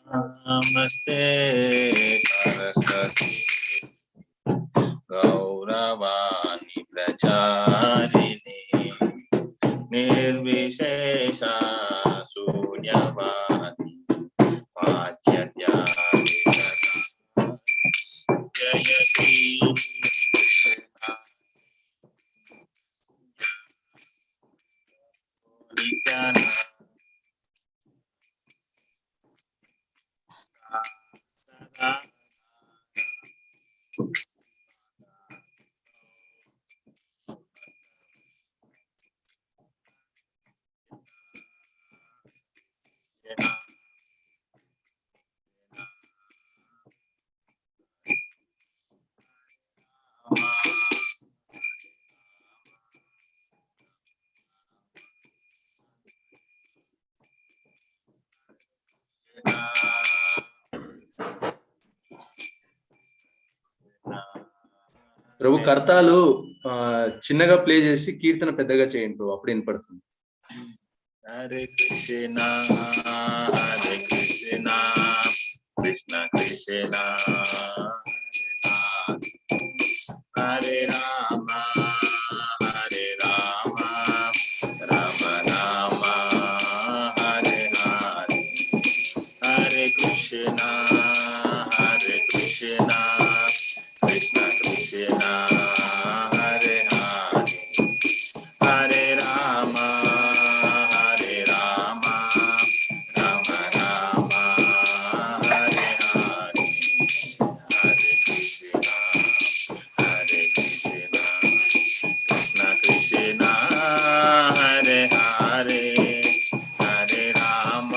नमस्ते सरस्वती गौरवाणी प्रचारिणे निर्विशेष शून्यवादी वाच्यत्यादि जय श्री नित्यानंद ప్రభు కర్తాలు చిన్నగా ప్లే చేసి కీర్తన పెద్దగా చేయండి ప్రభు, అప్పుడు వినపడుతుంది. హరే కృష్ణ హరే కృష్ణ కృష్ణ కృష్ణ హరే రామ హరే రామ రామ రామ హరే హరే హరే కృష్ణ కృష్ణ కృష్ణ హరే హరే హరే రామ హరే రామ రామ రామ హరే హరే హరే కృష్ణ కృష్ణ కృష్ణ హరే హరే హరే రామ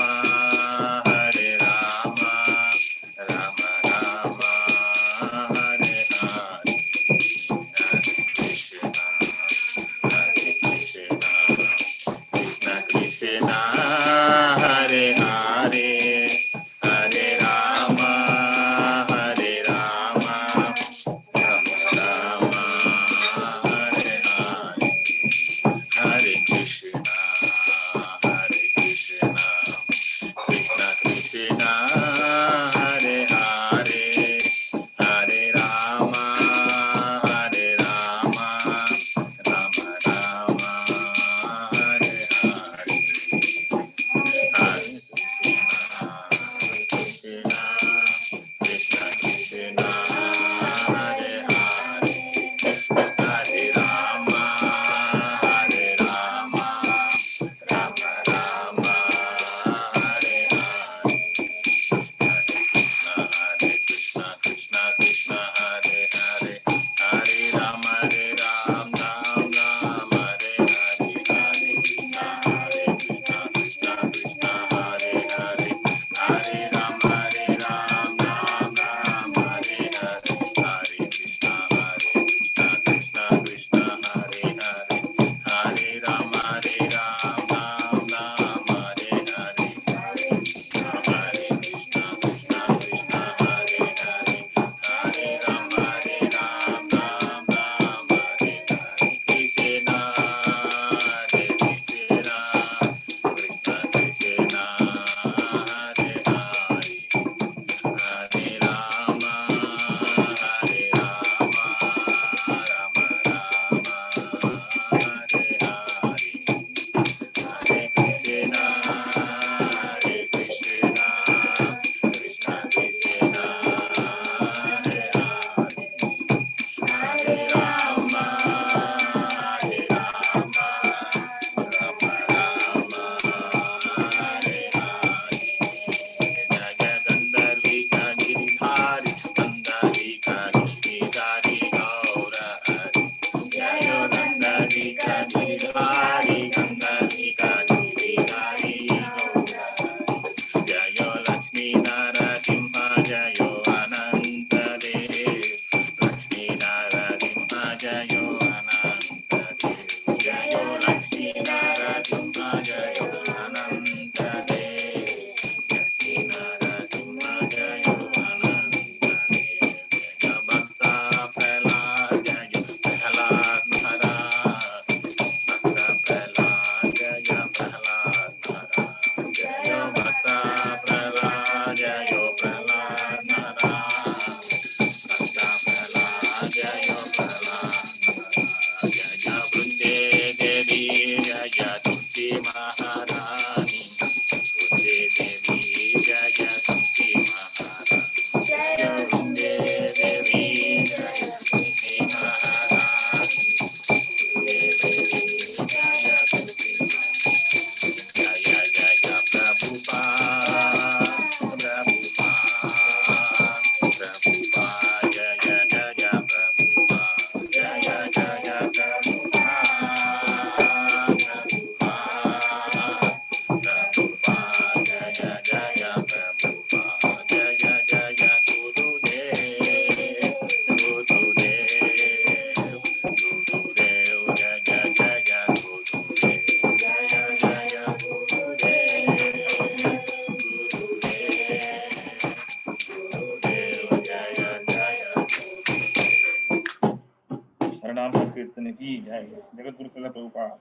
कीर्तन की जय। Jagat Guru Srila Prabhupada.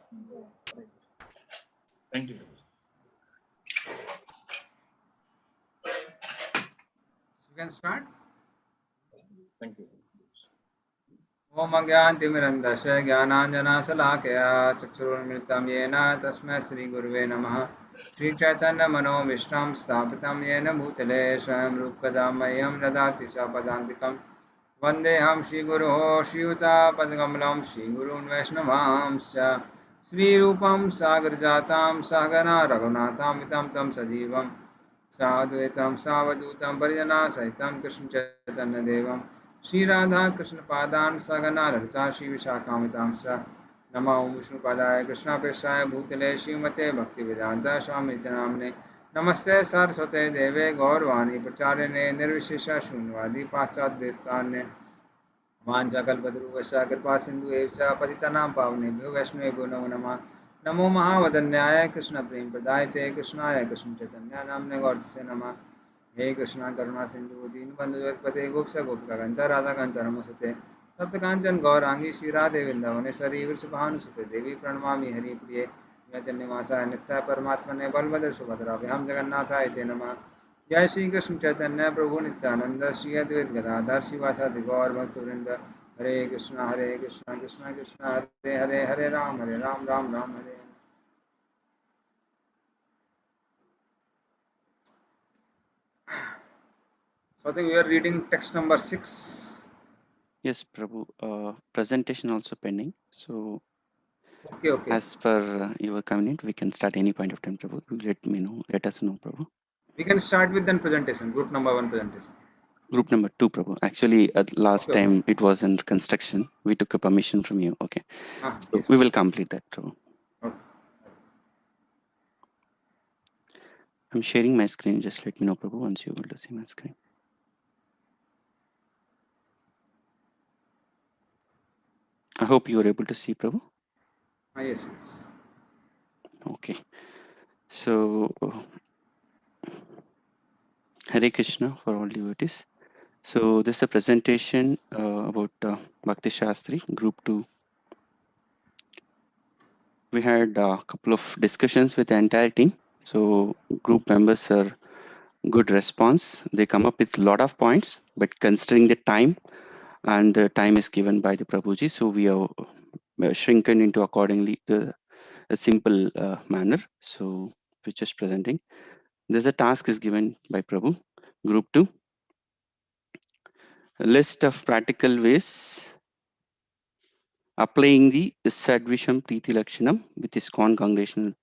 Thank you. You can start. Thank you. ओम अज्ञानतिमिरन्धस्य ज्ञानाञ्जनशलाकया चक्षुरुन्मिलितं येन तस्मै श्रीगुरुवे नमः। श्रीचैतन्यमनोभीष्टं स्थापितं येन भूतले स्वयं रूपकदा मह्यं ददाति स्वपदान्तिकं। वन्देऽहं श्रीगुरोः श्रीयुतापदकमलं श्रीगुरून् वैष्णवांश्च। श्रीरूपं सागरजातं सहगना रघुनाथान्वितं तं सजीवं साद्वैतं सावधूतं परिजनसहितं कृष्णचैतन्यदेवं श्री राधा कृष्ण पादान सगना ललिता श्री विशाखामितांश। नमो विष्णुपादाय कृष्णापेक्षाय भूतले श्रीमते भक्ति वेदांता स्वामी नामने। नमस्ते सरस्वते देवे गौरवाणी प्रचारिणे निर्विशेष शून्यवादी पाश्चात्य देशतान्य वाञ्छाकल्पतरुभ्यश्च कृपा सिन्धु एव च पतितानां पावनेभ्यो वैष्णवेभ्यो नमो नमः। नमो महावदन्याय कृष्ण प्रेम प्रदायते कृष्णाय कृष्ण चैतन्य नामने गौरसे नमः। हे कृष्णा करुणा सिंधु दीनबंधु जगत्पते गोपीश गोपिका कांता राधा कांता नमोस्तुते। तप्त कांचन गौरांगी श्री राधे वृंदावनेश्वरी वृषभानुसुते देवी प्रणमामि हरिप्रिये। चन्निवासाय नित्याय परमात्मने बलभद्र सुभद्राभ्यां जगन्नाथाय ते नमः। जय श्री कृष्ण चैतन्य प्रभु नित्यानंद श्री अद्वैत गदाधर शिवासादि गौर भक्तवृंद। हरे Krishna Krishna Krishna Hare Hare Hare Ram Ram Ram Hare Hare. So I think we are reading text number 6. Yes, Prabhu. Presentation also pending. So, Okay. as per your convenience, we can start any point of time, Prabhu. Let me know. Let us know, Prabhu. We can start with then presentation. Group number 1 presentation. Group number 2, Prabhu. Actually, last Okay. time it was in construction. We took a permission from you. Okay. So Yes. we will complete that, Prabhu. Okay. I'm sharing my screen. Just let me know, Prabhu, once you're able to see my screen. I hope you are able to see, Prabhu. Yes. Okay. So, Hare Krishna for all devotees. So this is a presentation about Bhakti Shastri, Group 2. We had a couple of discussions with the entire team. So group members are good response. They come up with a lot of points, but considering the time, and the time is given by the Prabhuji, so we are shrinken into accordingly a simple manner. So we're just presenting. There's a task is given by Prabhu. Group 2. A list of practical ways applying the Sadvisham Preeti Lakshanam with ISKCON congregational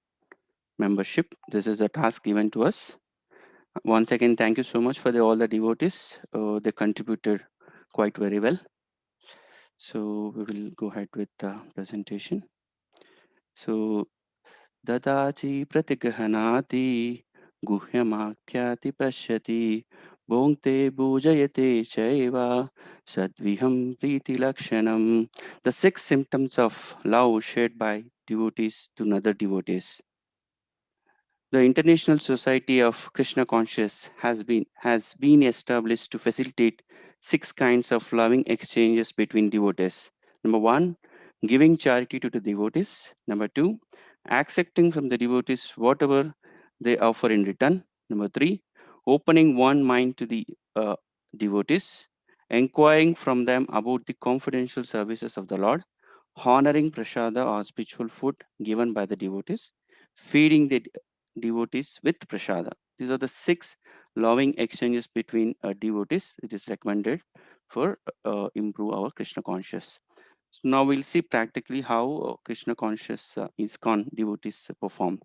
membership. This is a task given to us. Once again, thank you so much for all the devotees. They contributed quite very well. So we will go ahead with the presentation. So Dadachi Pratigahanati Guhyamakyati Pashyati Bhongte Bhujayate Chaiva Sadviham Preeti Lakshanam. The 6 symptoms of love shared by devotees to another devotees. The International Society of Krishna Conscious has been established to facilitate 6 kinds of loving exchanges between devotees. Number 1, giving charity to the devotees. Number 2, accepting from the devotees whatever they offer in return. Number 3, opening one mind to the devotees, inquiring from them about the confidential services of the Lord, honoring prasada or spiritual food given by the devotees, feeding the devotees with prasada. These are the 6 loving exchanges between devotees. It is recommended for improve our Krishna conscious. So now we'll see practically how Krishna conscious ISKCON devotees perform.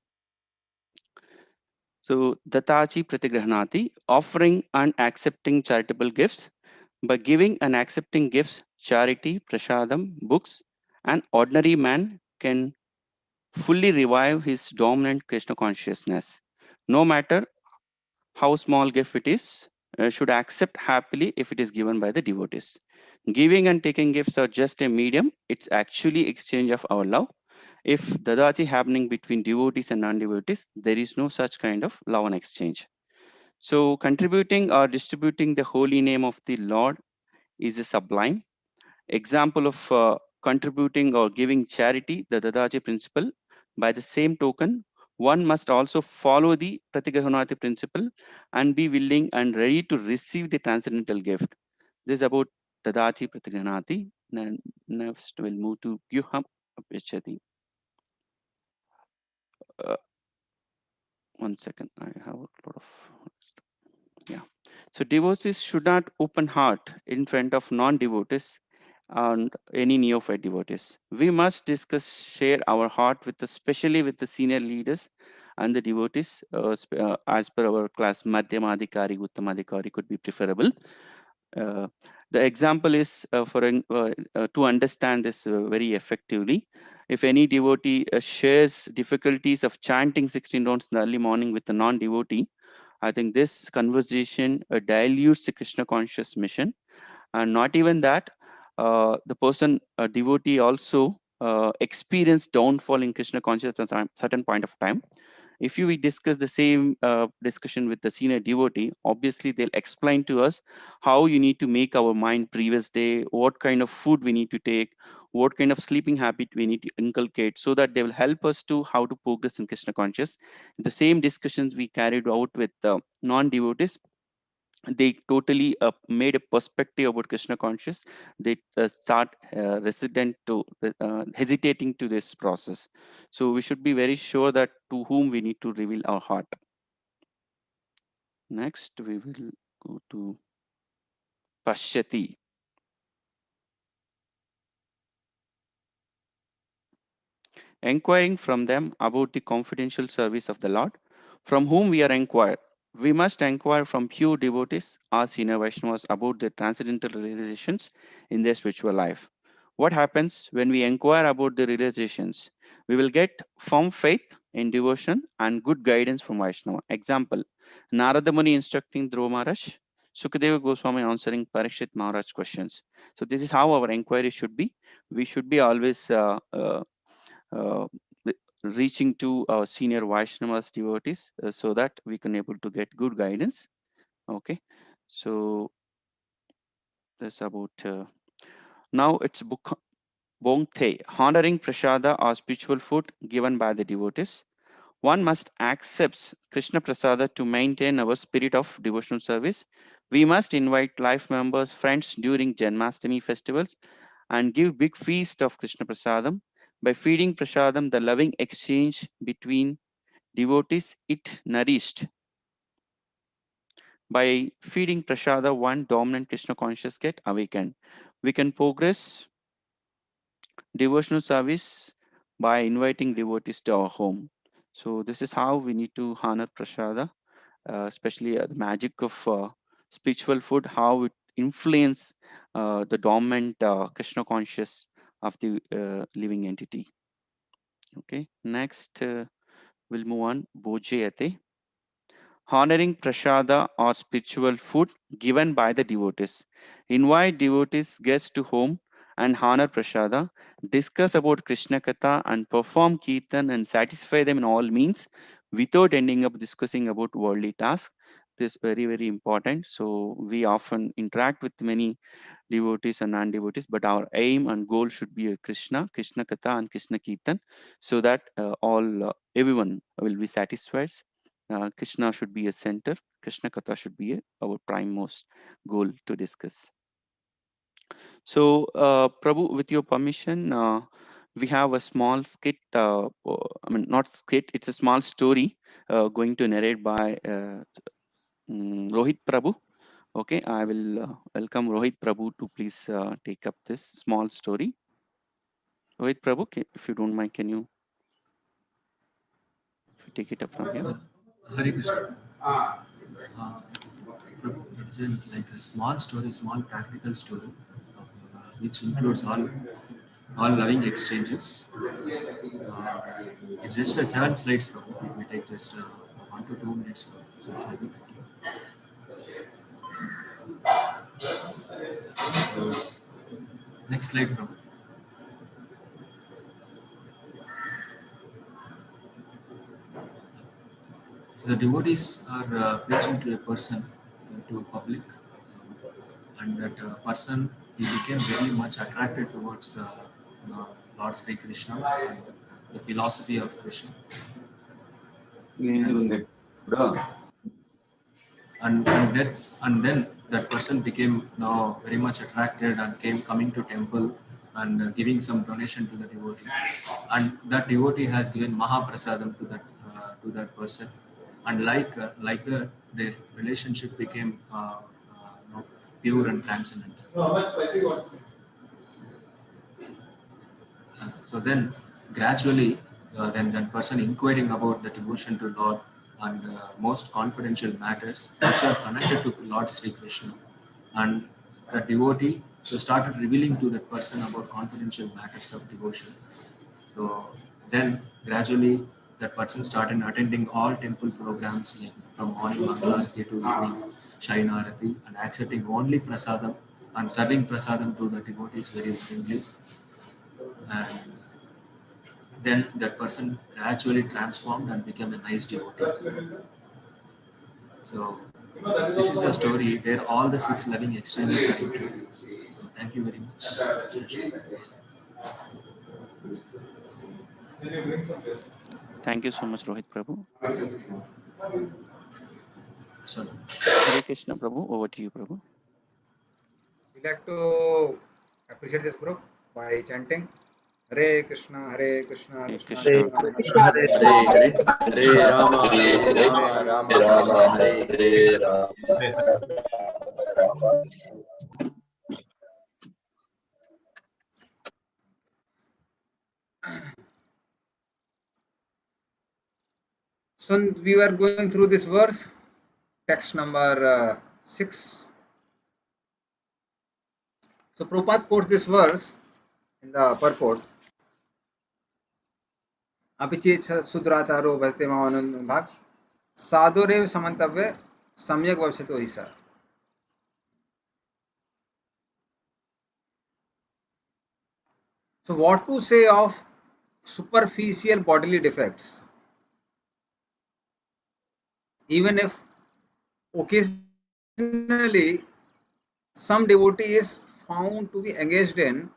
So Datachi Pratigrahanati, offering and accepting charitable gifts. By giving and accepting gifts, charity, prasadam, books, an ordinary man can fully revive his dominant Krishna consciousness. No matter how small gift it is, should accept happily if it is given by the devotees. Giving and taking gifts are just a medium. It's actually exchange of our love. If dadachi happening between devotees and non-devotees, there is no such kind of love and exchange. So contributing or distributing the holy name of the Lord is a sublime example of contributing or giving charity, the Dadachi principle, by the same token, one must also follow the Pratigrahanati principle and be willing and ready to receive the transcendental gift. This is about Dadachi Pratigrahanati. Next, we'll move to Gyuham Apishati. One second, I have a lot of, yeah. So devotees should not open heart in front of non-devotees and any neophyte devotees. We must discuss, share our heart with, especially with the senior leaders and the devotees. As per our class, Madhyamadhikari, Uttamadhikari could be preferable. The example is to understand this very effectively. If any devotee shares difficulties of chanting 16 rounds in the early morning with a non-devotee, I think this conversation dilutes the Krishna conscious mission. And not even that, the person, a devotee, also experience downfall in Krishna consciousness at a certain point of time. If we discuss the same discussion with the senior devotee, obviously they'll explain to us how you need to make our mind previous day, what kind of food we need to take, what kind of sleeping habit we need to inculcate, so that they will help us to how to progress in Krishna conscious. The same discussions we carried out with non-devotees, they totally made a perspective about Krishna conscious. They start hesitating to this process. So we should be very sure that to whom we need to reveal our heart. Next, we will go to Pashyati. Inquiring from them about the confidential service of the Lord, from whom we are inquired. We must inquire from pure devotees or senior Vaishnavas about their transcendental realizations in their spiritual life. What happens when we inquire about the realizations? We will get firm faith in devotion and good guidance from Vaishnava. Example, Narada Muni instructing Dhruva Maharaj, Sukadeva Goswami answering Parikshit Maharaj questions. So this is how our inquiry should be. We should be always reaching to our senior Vaishnavas devotees so that we can able to get good guidance. Okay, so that's about now it's book Bongte, honoring prasada or spiritual food given by the devotees. One must accept Krishna prasada to maintain our spirit of devotional service. We must invite life members, friends during Janmashtami festivals and give big feast of Krishna prasadam. By feeding prasadam, the loving exchange between devotees, it nourished. By feeding prasada, one dominant Krishna conscious get awakened. We can progress devotional service by inviting devotees to our home. So this is how we need to honor prasada, especially the magic of spiritual food, how it influence the dominant Krishna conscious of the living entity. Okay, next we'll move on. Bhojayate, honoring prasada or spiritual food given by the devotees. Invite devotees, guests to home and honor prasada, discuss about Krishna Katha and perform kirtan and satisfy them in all means without ending up discussing about worldly tasks. This is very, very important. So we often interact with many devotees and non-devotees, but our aim and goal should be a Krishna Katha and Krishna Kirtan, so that everyone will be satisfied. Krishna should be a center. Krishna Katha should be our prime most goal to discuss. So, Prabhu, with your permission, we have a small skit. I mean, not skit. It's a small story going to narrate by Rohit Prabhu. Okay, I will welcome Rohit Prabhu to please take up this small story. Rohit Prabhu, if you don't mind, can you take it up from here? Hare Krishna. It's like a small story, small practical story, which includes all loving exchanges. It's just 7 slides. It may take just 1 to 2 minutes. So it shall be next slide, Prabhu. So the devotees are preaching to a person, to a public, and that person, he became very much attracted towards Lord Sri Krishna and the philosophy of Krishna. And then that person became now very much attracted and coming to temple and giving some donation to the devotee, and that devotee has given Mahaprasadam to that person, and like their relationship became pure and transcendental. So then gradually, then that person inquiring about the devotion to Lord and most confidential matters which are connected to Lord Sri Krishna, and the devotee so started revealing to that person about confidential matters of devotion. So then gradually that person started attending all temple programs, like from morning Mangalarati to evening Shainarati, and accepting only prasadam and serving prasadam to the devotees very willingly. And then that person gradually transformed and became a nice devotee. So this is a story where all the 6 loving exchanges are included. So thank you very much. Thank you so much, Rohit Prabhu. So, Hare Krishna Prabhu, over to you, Prabhu. We like to appreciate this group by chanting Hare Krishna, Krishna Hare Krishna, Krishna. Hare Hare, Hare Rama, Rama Rama, Hare Rama. So we were going through this verse, text number 6. So Prabhupada quotes this verse in the purport. Apichit sudracharo bhajate mamanand bhag sadorev samantavya samyak vavshato hi sa. So what to say of superficial bodily defects? Even if occasionally some devotee is found to be engaged in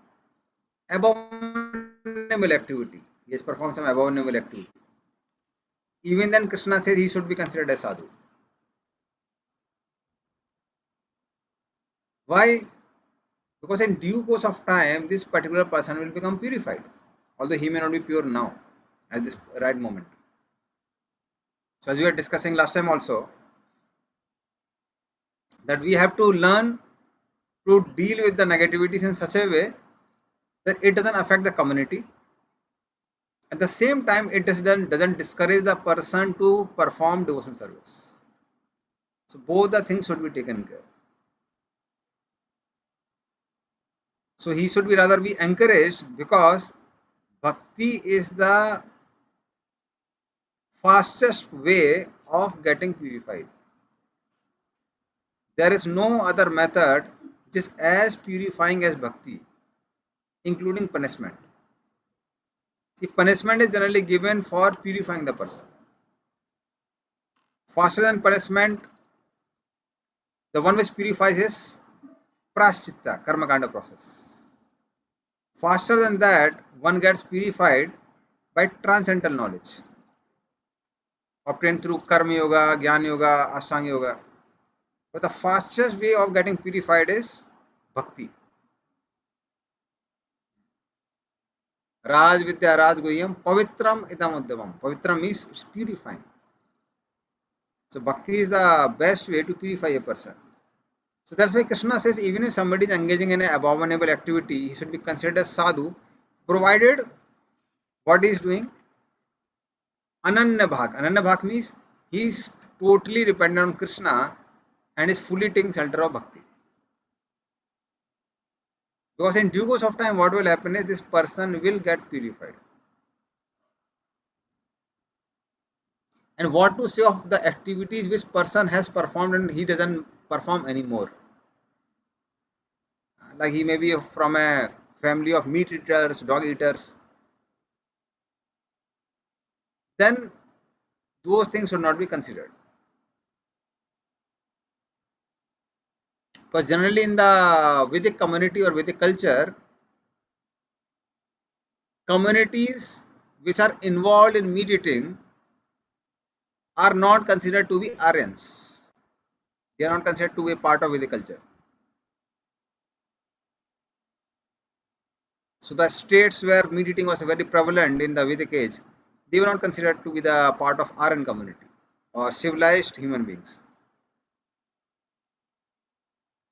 abominable activity, he has performed some abominable activity, even then Krishna says he should be considered as sadhu. Why? Because in due course of time this particular person will become purified, although he may not be pure now at this right moment. So as we were discussing last time also, that we have to learn to deal with the negativities in such a way that it doesn't affect the community. At the same time, it doesn't discourage the person to perform devotion service. So both the things should be taken care. So he should be rather be encouraged, because bhakti is the fastest way of getting purified. There is no other method which is as purifying as bhakti, including punishment. See, punishment is generally given for purifying the person. Faster than punishment, the one which purifies is prashchitta, karma kanda process. Faster than that, one gets purified by transcendental knowledge, obtained through karma yoga, jnana yoga, ashtanga yoga. But the fastest way of getting purified is bhakti. Raj Vidya Raj Guhyam Pavitram Idam Uddamam. Pavitram means it's purifying. So bhakti is the best way to purify a person. So that's why Krishna says even if somebody is engaging in an abominable activity, he should be considered as sadhu, provided what he is doing Ananya Bhak. Ananya Bhak means he is totally dependent on Krishna and is fully taking shelter of bhakti. Because in due course of time, what will happen is this person will get purified. And what to say of the activities which person has performed and he doesn't perform anymore? Like he may be from a family of meat eaters, dog eaters. Then those things should not be considered. Because generally in the Vedic community or Vedic culture, communities which are involved in meat eating are not considered to be Aryans. They are not considered to be a part of Vedic culture. So the states where meat eating was very prevalent in the Vedic age, they were not considered to be the part of Aryan community or civilized human beings.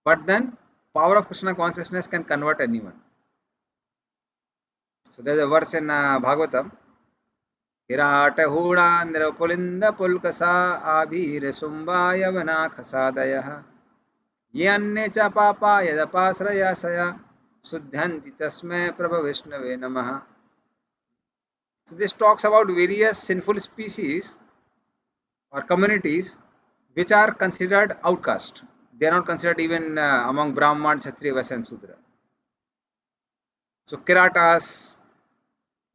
But then, power of Krishna consciousness can convert anyone. So there's a verse in Bhagavatam. Hirata hooda nirapulinda pulkasa abhir sumbaya vana khasadayah ye cha papa yadapasraya saya suddhanti tasme prabha vishnave namaha. So this talks about various sinful species or communities which are considered outcast. They are not considered even among Brahman, Kshatriya, Vaishya and Sudra. So Kiratas,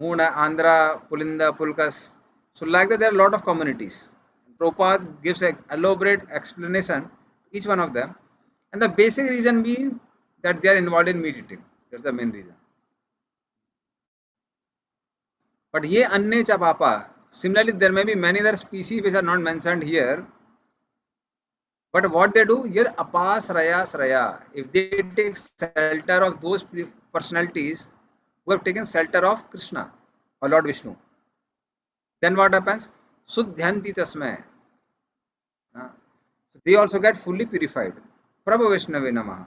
Huna, Andhra, Pulinda, Pulkas. So like that, there are a lot of communities. Prabhupada gives an elaborate explanation each one of them, and the basic reason being that they are involved in meat eating. That's the main reason. But ye anne cha papa. Similarly, there may be many other species which are not mentioned here. But what they do, yad apas raya sraya. If they take shelter of those personalities who have taken shelter of Krishna or Lord Vishnu, then what happens? Suddhyanti tasmay. So they also get fully purified. Prabha Vishnave Namaha.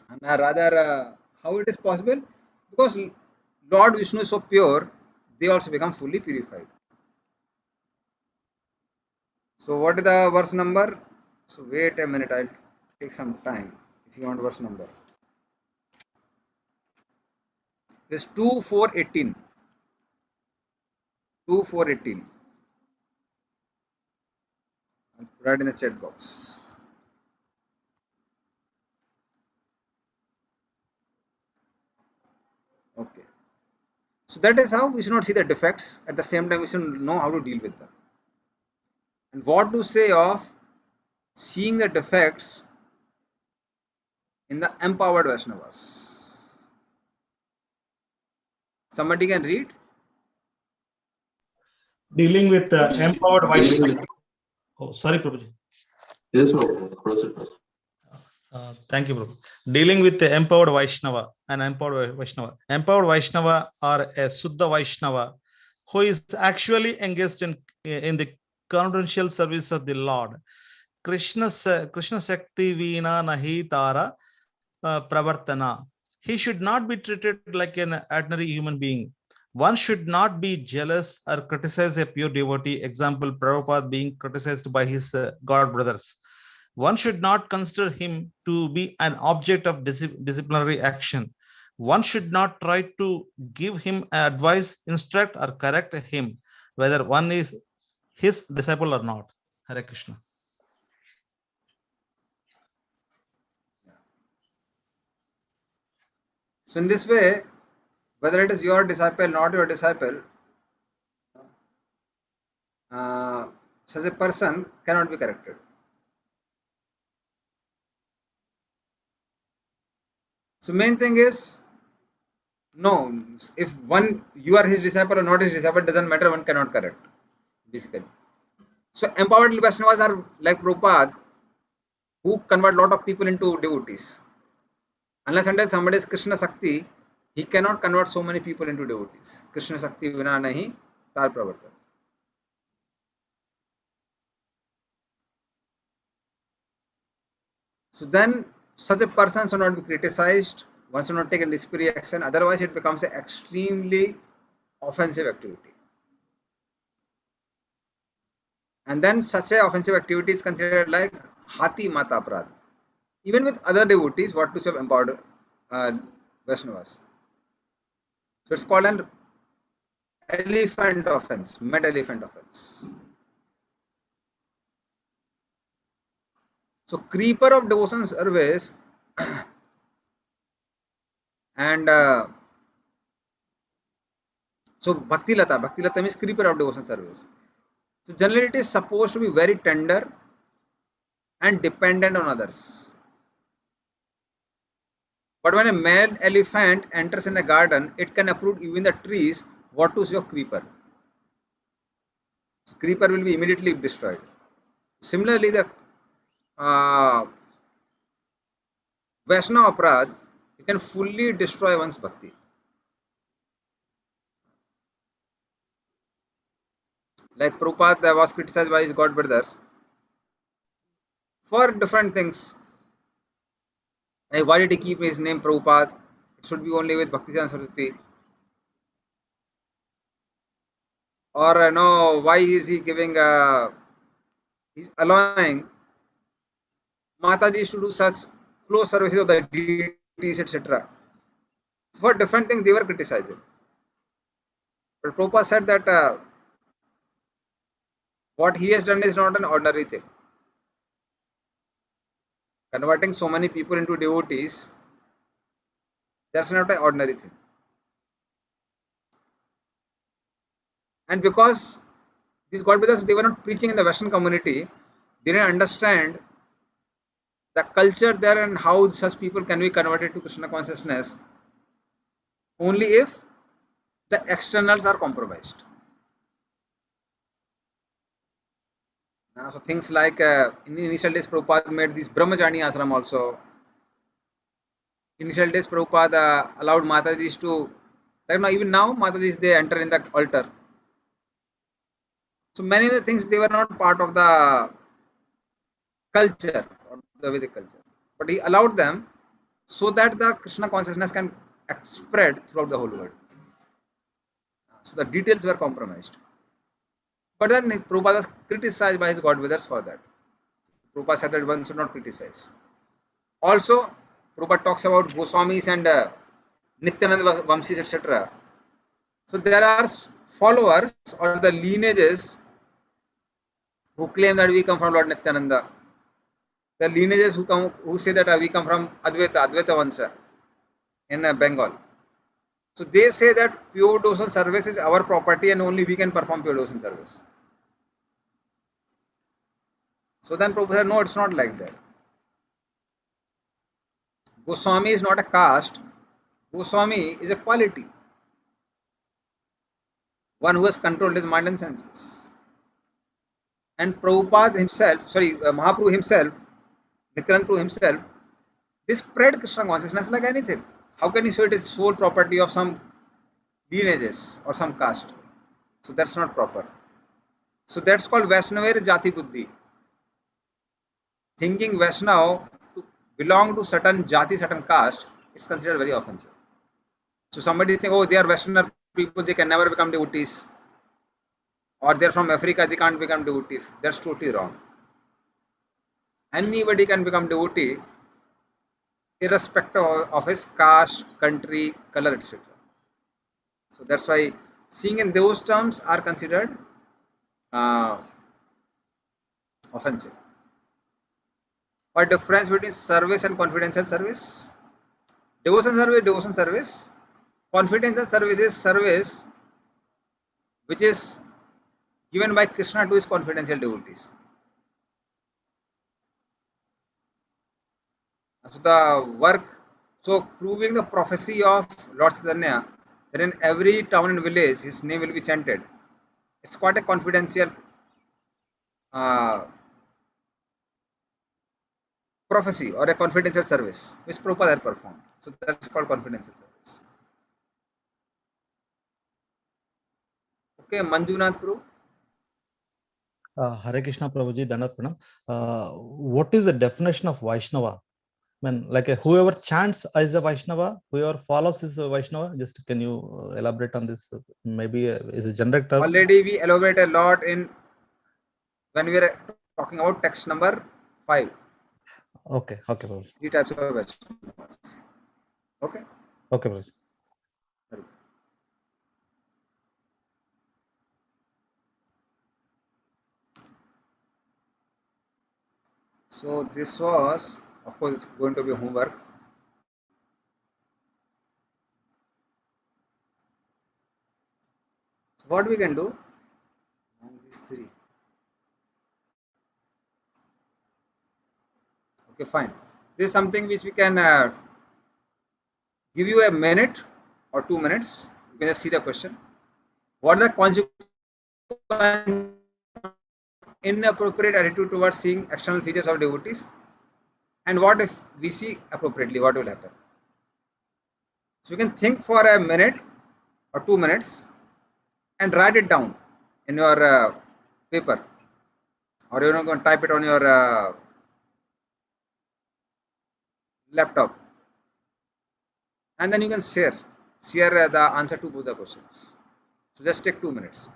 And rather, how it is possible? Because Lord Vishnu is so pure, they also become fully purified. So what is the verse number? So wait a minute, I'll take some time if you want verse number. It is 2:4:18. 2:4:18. I'll write in the chat box. Okay. So that is how we should not see the defects. At the same time, we should know how to deal with them. And what to say of seeing the defects in the empowered Vaishnavas? Somebody can read? Dealing with empowered Vaishnava. Oh, sorry, Prabhuji. Yes, Prabhu. Proceed. Thank you, Prabhu. Dealing with the empowered Vaishnava and empowered Vaishnava. Empowered Vaishnava or a Suddha Vaishnava who is actually engaged in the confidential service of the Lord. Krishna Shakti Veena Nahi Tara Pravartana. He should not be treated like an ordinary human being. One should not be jealous or criticize a pure devotee. Example, Prabhupada being criticized by his God brothers. One should not consider him to be an object of disciplinary action. One should not try to give him advice, instruct or correct him, whether one is his disciple or not. Hare Krishna. So in this way, whether it is your disciple, not your disciple, such a person cannot be corrected. So main thing is, no, if you are his disciple or not his disciple, doesn't matter, one cannot correct, basically. So empowered Vaishnavas are like Prabhupada, who convert a lot of people into devotees. Unless until somebody is Krishna Shakti, he cannot convert so many people into devotees. Krishna Shakti vina nahi tar pravartan. So then such a person should not be criticized, one should not take a disciplinary action, otherwise it becomes an extremely offensive activity. And then such a offensive activity is considered like Hati Mata Prad. Even with other devotees, what to say of empowered Vaishnavas. So it's called an elephant offense, mad elephant offense. So creeper of devotion service and so Bhakti Lata means creeper of devotion service. So generally it is supposed to be very tender and dependent on others. But when a male elephant enters in a garden, it can uproot even the trees. What to say of creeper? Creeper will be immediately destroyed. Similarly, the Vaishnava Aparad, it can fully destroy one's bhakti. Like Prabhupada was criticized by his god brothers for different things. Like why did he keep his name Prabhupada? It should be only with Bhaktisiddhanta Saraswati. Or no, why is he giving? He's allowing Mataji to do such close services of the deities, etc. So for different things, they were criticizing. But Prabhupada said that what he has done is not an ordinary thing. Converting so many people into devotees, that's not an ordinary thing. And because these God brothers, they were not preaching in the Western community, they didn't understand the culture there and how such people can be converted to Krishna consciousness only if the externals are compromised. So things like in initial days Prabhupada made this Brahmachari ashram also. Initial days Prabhupada allowed Matajis to, like now, even now Matajis they enter in the altar. So many of the things they were not part of the culture or the Vedic culture, but he allowed them so that the Krishna consciousness can spread throughout the whole world. So the details were compromised. But then Prabhupada was criticized by his godbrothers for that. Prabhupada said that one should not criticize. Also, Prabhupada talks about Goswamis and Nityananda Vamsis, etc. So there are followers or the lineages who claim that we come from Lord Nityananda. The lineages who say that we come from Advaita Vansha in Bengal. So they say that pure devotion service is our property and only we can perform pure devotion service. So then Prabhupada said, no, it's not like that. Goswami is not a caste. Goswami is a quality. One who has controlled his mind and senses. And Prabhupada himself, Mahaprabhu himself, Nityananda Prabhu himself, they spread Krishna consciousness like anything. How can you say it is sole property of some lineages or some caste? So that's not proper. So that's called Vaishnava Jati Buddhi. Thinking Vaishnava to belong to certain jati, certain caste, it's considered very offensive. So somebody is saying, oh, they are Westerner people, they can never become devotees. Or they're from Africa, they can't become devotees. That's totally wrong. Anybody can become devotee irrespective of his caste, country, color, etc. So that's why seeing in those terms are considered offensive. What difference between service and confidential service? Devotion service. Confidential service is service which is given by Krishna to his confidential devotees. So the work, so proving the prophecy of Lord Chaitanya that in every town and village his name will be chanted. It's quite a confidential prophecy or a confidential service which Prabhupada had performed. So that's called confidential service. Okay, Manjunath Prabhu. Hare Krishna Prabhuji, Dandavat Pranam. What is the definition of Vaishnava? I mean, like whoever chants is a Vaishnava, whoever follows is a Vaishnava. Just can you elaborate on this? Maybe is a generic term. Already we elaborate a lot in when we are talking about text number 5. Okay, okay, Prabhuji. 3 types of Vaishnavas. Okay. Okay, Prabhuji. So this was, of course, it's going to be homework. So what we can do? These 3. Okay, fine. This is something which we can give you a minute or 2 minutes. You can just see the question. What are the consequences of inappropriate attitude towards seeing external features of devotees? And what if we see appropriately? What will happen? So you can think for a minute or 2 minutes and write it down in your paper, or you're not going to type it on your laptop, and then you can share the answer to both the questions. So just take 2 minutes.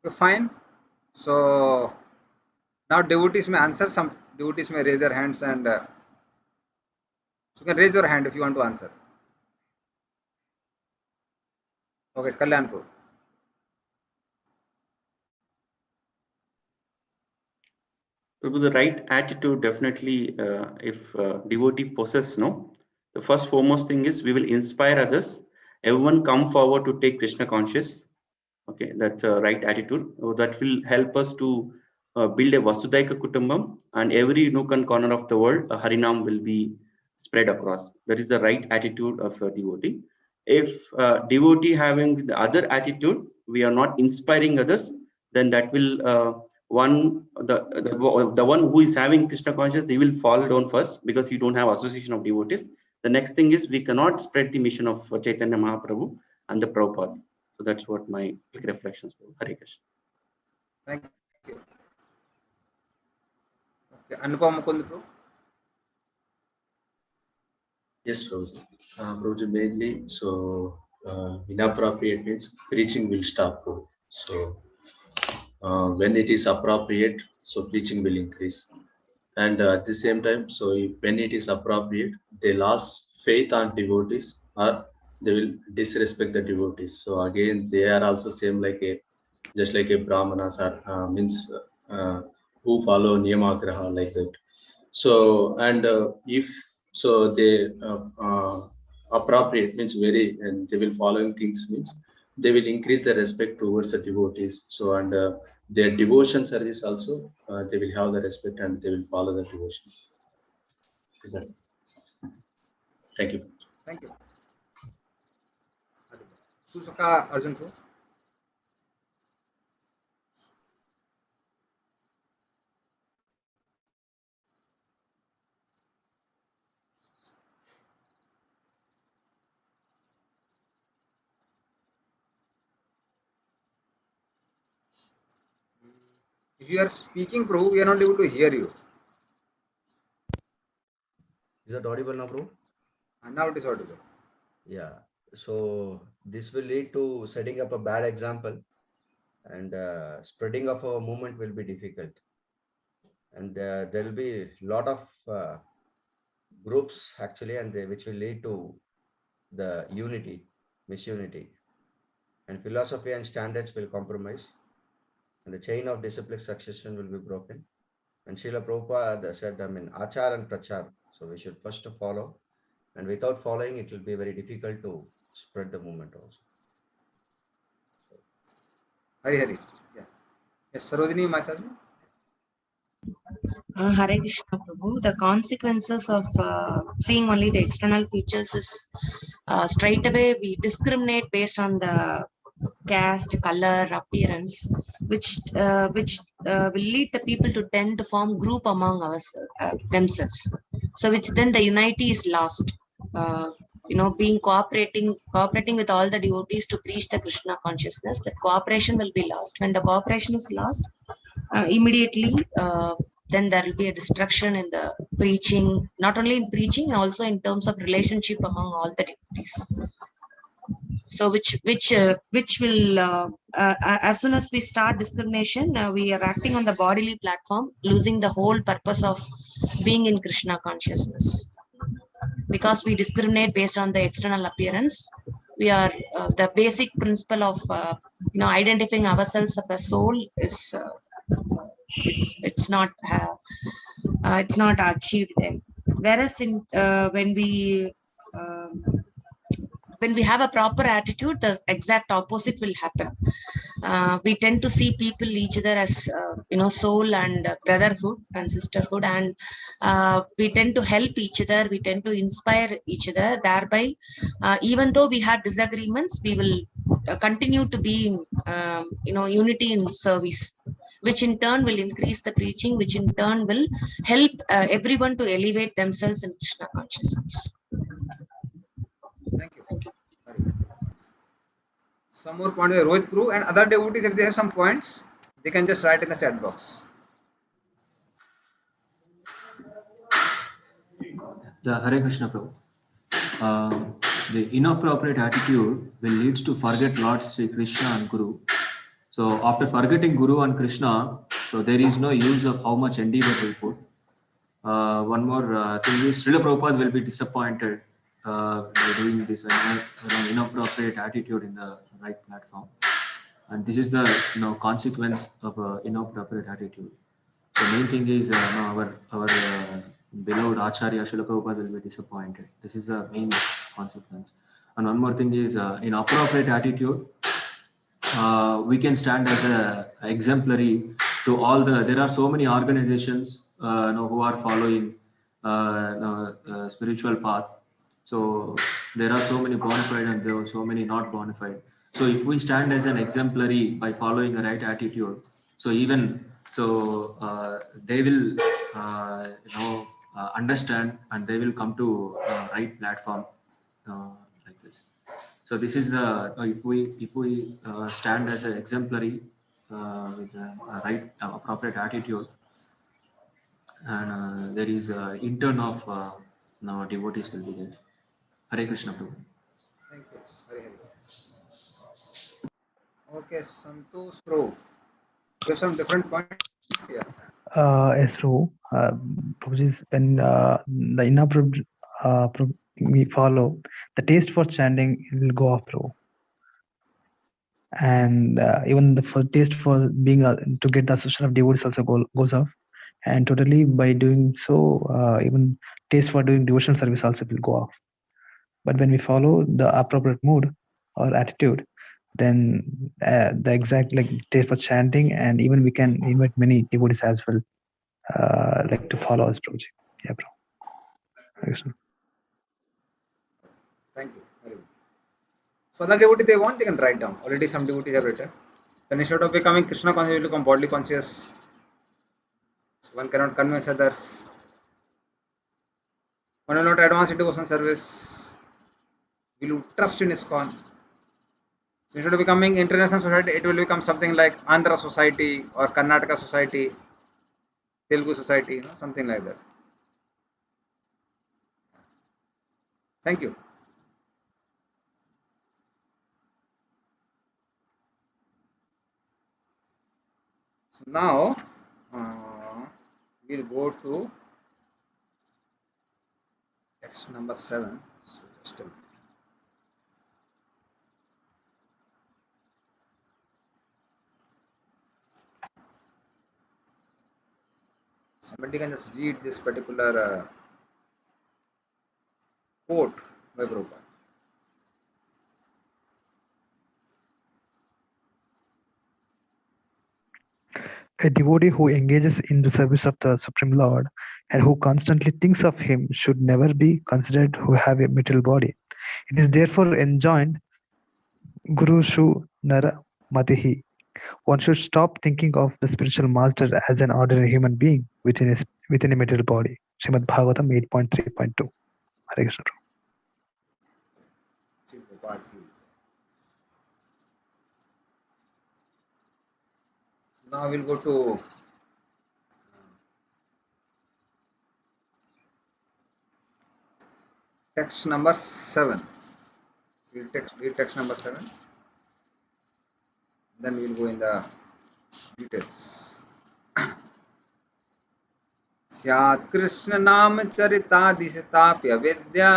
Okay, fine. So now devotees may answer. Some devotees may raise their hands, and so you can raise your hand if you want to answer. Okay, Kalyanpur. Prabhu, the right attitude definitely, if devotee possess, no, the first foremost thing is we will inspire others. Everyone come forward to take Krishna conscious. Okay, that's a right attitude. That will help us to build a Vasudaika Kutumbam, and every nook and corner of the world, a Harinam will be spread across. That is the right attitude of a devotee. If devotee having the other attitude, we are not inspiring others, then that will the one who is having Krishna consciousness, they will fall down first because you don't have association of devotees. The next thing is we cannot spread the mission of Chaitanya Mahaprabhu and the Prabhupada. So that's what my reflections were. Hare Krishna. Thank you. Okay, Anupam Mukund. Yes, Prabhuji. Prabhuji, mainly, so inappropriate means preaching will stop. Prabhu. So when it is appropriate, so preaching will increase. And at the same time, so when it is appropriate, they lost faith on devotees or they will disrespect the devotees. So again, they are also same like a, just like a brahmanas or means who follow niyamagraha like that. So and if so they appropriate means very, and they will following things means they will increase the respect towards the devotees. So and their devotion service also, they will have the respect and they will follow the devotion. Is that? Thank you. Thank you. Susaka Arjunpur. If you are speaking, Prabhu, we are not able to hear you. Is that audible now, bro? And now it is audible. Yeah. So this will lead to setting up a bad example, and spreading of a movement will be difficult. And there will be a lot of groups actually, and which will lead to the unity, misunity, and philosophy and standards will compromise, and the chain of discipline succession will be broken. And Srila Prabhupada said, I mean, achar and prachar. So we should first follow, and without following, it will be very difficult to spread the movement also. Hari Hari. Yeah. Yes, Sarojini Mataji. Hare Krishna Prabhu. The consequences of seeing only the external features is straight away we discriminate based on the caste, color, appearance, which will lead the people to tend to form group among themselves. So which then the unity is lost. Being cooperating with all the devotees to preach the Krishna consciousness, that cooperation will be lost. When the cooperation is lost, immediately then there will be a destruction in the preaching, not only in preaching, also in terms of relationship among all the devotees. So which will as soon as we start discrimination, we are acting on the bodily platform, losing the whole purpose of being in Krishna consciousness. Because we discriminate based on the external appearance, we are the basic principle of identifying ourselves as a soul is it's not achieved then. Whereas in when we have a proper attitude, the exact opposite will happen. We tend to see people each other as soul and brotherhood and sisterhood, and we tend to help each other, we tend to inspire each other. Thereby, even though we have disagreements, we will continue to be in unity in service, which in turn will increase the preaching, which in turn will help everyone to elevate themselves in Krishna consciousness. Thank you. Some more points, Rohit Prabhu and other devotees, if they have some points, they can just write in the chat box. Hare Krishna Prabhu. The inappropriate attitude will lead to forget Lord Sri Krishna and Guru. So after forgetting Guru and Krishna, so there is no use of how much endeavor we put. One more thing is, Srila Prabhupada will be disappointed by doing this inappropriate attitude in the right platform. And this is the consequence of inappropriate attitude. The main thing is our beloved Acharya Srila Prabhupada will be disappointed. This is the main consequence. And one more thing is, in appropriate attitude, we can stand as a exemplary to all there are so many organizations who are following spiritual path. So there are so many bona fide and there are so many not bona fide. So if we stand as an exemplary by following the right attitude, so they will understand and they will come to right platform like this. So this is the if we stand as an exemplary with the right appropriate attitude, and there is in turn of devotees will be there. Hare Krishna Prabhu. Thank you. Hari Hari. Okay, Santosh Prabhu. You have some different points here. Yes, Prabhu. When the inappropriate we follow, the taste for chanting will go off, Prabhu. And even the taste for being to get the association of devotees also goes off. And totally by doing so, even taste for doing devotional service also will go off. But when we follow the appropriate mood or attitude, then the exact taste for chanting, and even we can invite many devotees as well, to follow us project. Yeah, bro. Thank you. Very good. So other devotee they want, they can write down. Already some devotees have written. Then instead of becoming Krishna conscious, you become bodily conscious. So one cannot convince others. One will not advance into devotion service. Will you trust in ISKCON? Instead of becoming international society, it will become something like Andhra Society or Karnataka Society, Telugu Society, something like that. Thank you. So now we'll go to text number 7. So just a minute. Somebody can just read this particular quote by Prabhupada. A devotee who engages in the service of the Supreme Lord and who constantly thinks of him should never be considered who have a material body. It is therefore enjoined Guru Shu Nara Matihi. One should stop thinking of the spiritual master as an ordinary human being within a material body. Srimad Bhagavatam 8.3.2. Hare Krishna. Prabhupada ki. Now we'll go to text number 7. Read text number 7. Then we'll go in the details. स्यात् कृष्ण नाम चरितादिशताप्य विद्या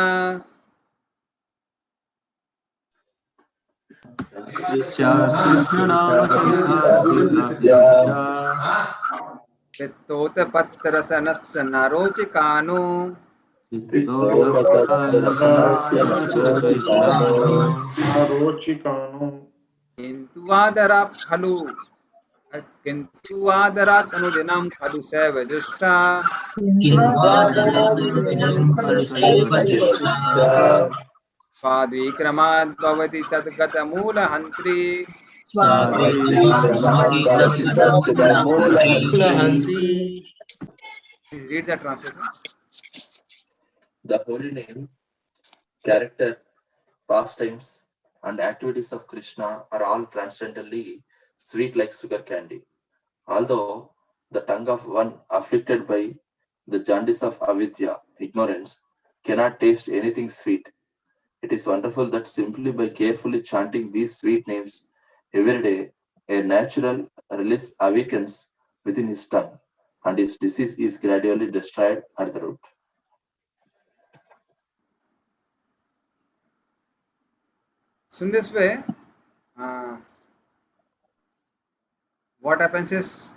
पित्तोत पत्र सनस्य नरोचिकानु किन्तु आदरात् अनुदिनं खलु सैव जुष्टा स्वाद्विक्रमाद् भवति तद्गत मूलहन्त्री. Please read the translation. The holy name, character, pastimes, and activities of Krishna are all transcendently sweet like sugar candy. Although the tongue of one afflicted by the jaundice of avidya, ignorance, cannot taste anything sweet, it is wonderful that simply by carefully chanting these sweet names every day, a natural release awakens within his tongue, and his disease is gradually destroyed at the root. So in this way, what happens is,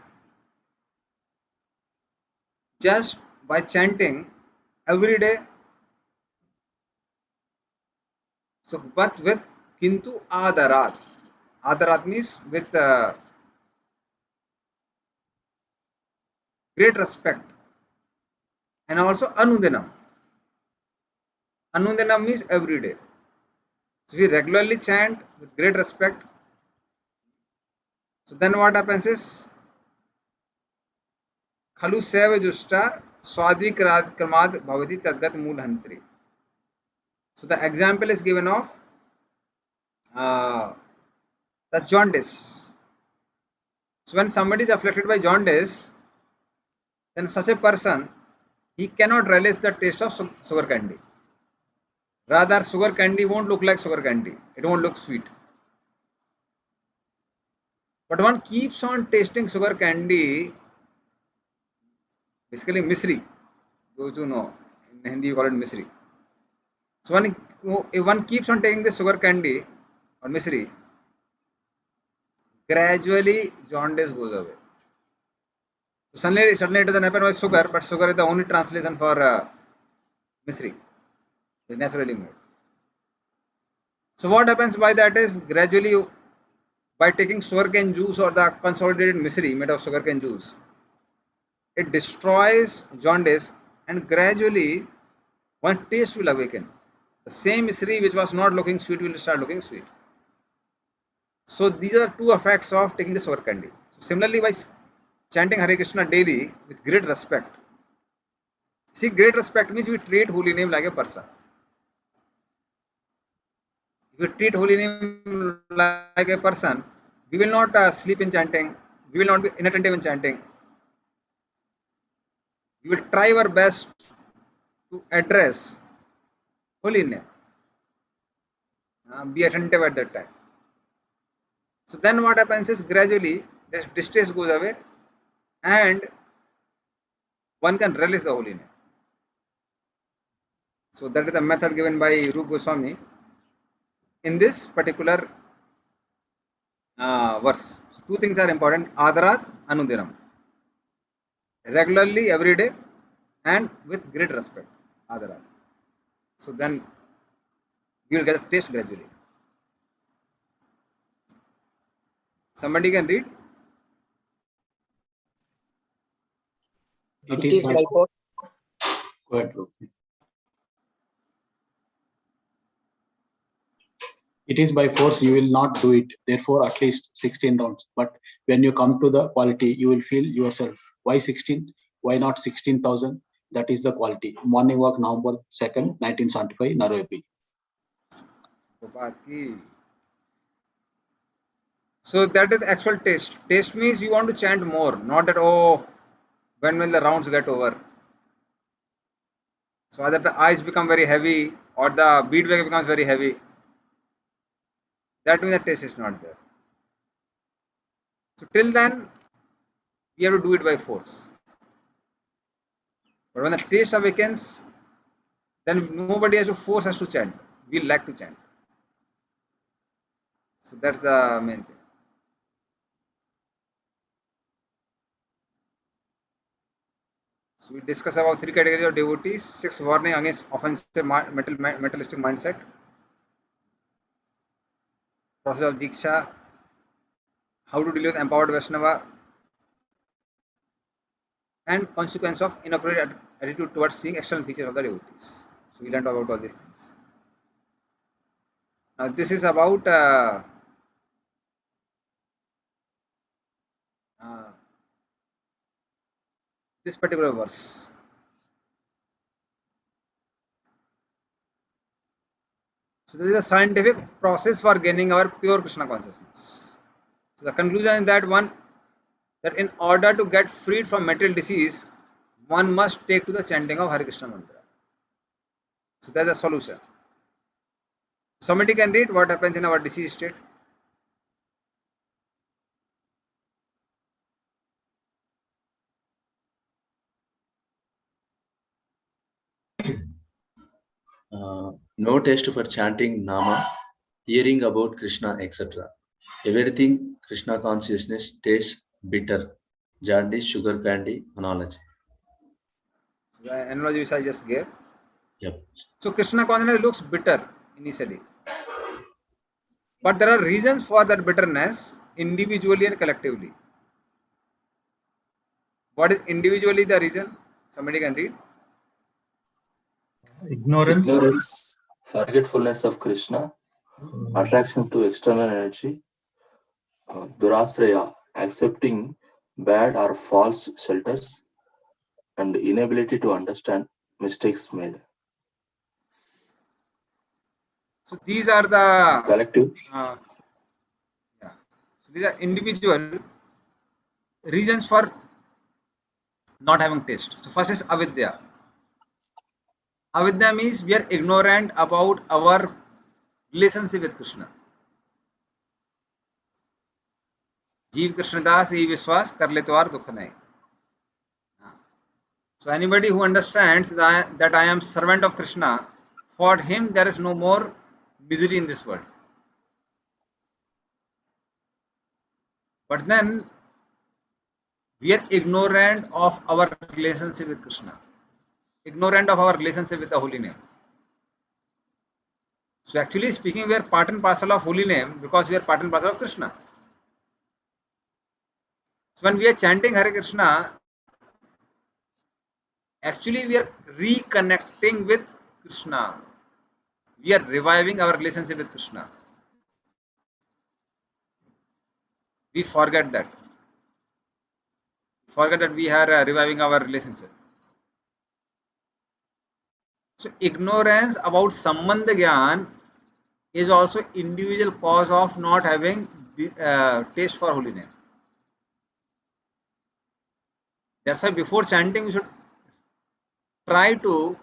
just by chanting every day, so but with kintu adarat. Adarat means with great respect, and also anudinam. Anudinam means every day. So we regularly chant with great respect. So then what happens is, Khalu seva justa swadvi kramad bhavati tadgat moolhantri. So the example is given of the jaundice. So when somebody is afflicted by jaundice, then such a person, he cannot relish the taste of sugar candy. Rather, sugar candy won't look like sugar candy. It won't look sweet. But one keeps on tasting sugar candy, basically misri. Those who know, in Hindi you call it misri. So if one keeps on taking the sugar candy or misri, gradually jaundice goes away. So suddenly it doesn't happen with sugar, but sugar is the only translation for misri. It's naturally made. So what happens by that is, gradually by taking sugarcane juice or the consolidated misri made of sugarcane juice, it destroys jaundice, and gradually one taste will awaken. The same misri which was not looking sweet will start looking sweet. So these are two effects of taking the sugar candy. So similarly, by chanting Hare Krishna daily with great respect. See, great respect means we treat holy name like a person. If we treat holy name like a person, we will not sleep in chanting, we will not be inattentive in chanting. We will try our best to address holy name. Be attentive at that time. So then what happens is, gradually this distress goes away and one can relish the holy name. So that is the method given by Rupa Goswami in this particular verse. So two things are important: Adarat, Anudinam. Regularly, every day, and with great respect. Adarat. So then you will get a taste gradually. Somebody can read. It is by force. Go ahead, bro. It is by force, you will not do it. Therefore, at least 16 rounds. But when you come to the quality, you will feel yourself. Why 16? Why not 16,000? That is the quality. Morning walk, November 2nd, 1975, Nairobi. So that is actual taste. Taste means you want to chant more, not that, oh, when will the rounds get over? So either the eyes become very heavy or the beat wave becomes very heavy. That means the taste is not there. So till then, we have to do it by force. But when the taste awakens, then nobody has to force us to chant. We like to chant. So that's the main thing. So we discuss about three categories of devotees: 6 warning against offensive materialistic mindset, process of Diksha, how to deal with empowered Vaishnava, and consequence of inappropriate attitude towards seeing external features of the devotees. So we learned about all these things. Now this is about this particular verse. So this is a scientific process for gaining our pure Krishna consciousness. So the conclusion is that that in order to get freed from material disease, one must take to the chanting of Hare Krishna mantra. So that's the solution. Somebody can read what happens in our disease state. No taste for chanting Nama, hearing about Krishna, etc. Everything Krishna consciousness tastes bitter. Jaundice, sugar candy, analogy. The analogy which I just gave. Yep. So Krishna consciousness looks bitter initially. But there are reasons for that bitterness individually and collectively. What is individually the reason? Somebody can read. Ignorance, forgetfulness of Krishna, attraction to external energy, durasraya, accepting bad or false shelters, and inability to understand mistakes made. So these are the collective. Yeah. So these are individual reasons for not having taste. So first is avidya. Avidya means we are ignorant about our relationship with Krishna. Jeev Krishnadas hi Vishwas kar le twar dukh nahi. So anybody who understands that I am servant of Krishna, for him there is no more misery in this world. But then we are ignorant of our relationship with Krishna, ignorant of our relationship with the holy name. So actually speaking, we are part and parcel of holy name because we are part and parcel of Krishna. So when we are chanting Hare Krishna, actually we are reconnecting with Krishna. We are reviving our relationship with Krishna. We forget that. Forget that we are reviving our relationship. So ignorance about Sambandha Gyan is also individual cause of not having taste for holy name. That's why before chanting we should try to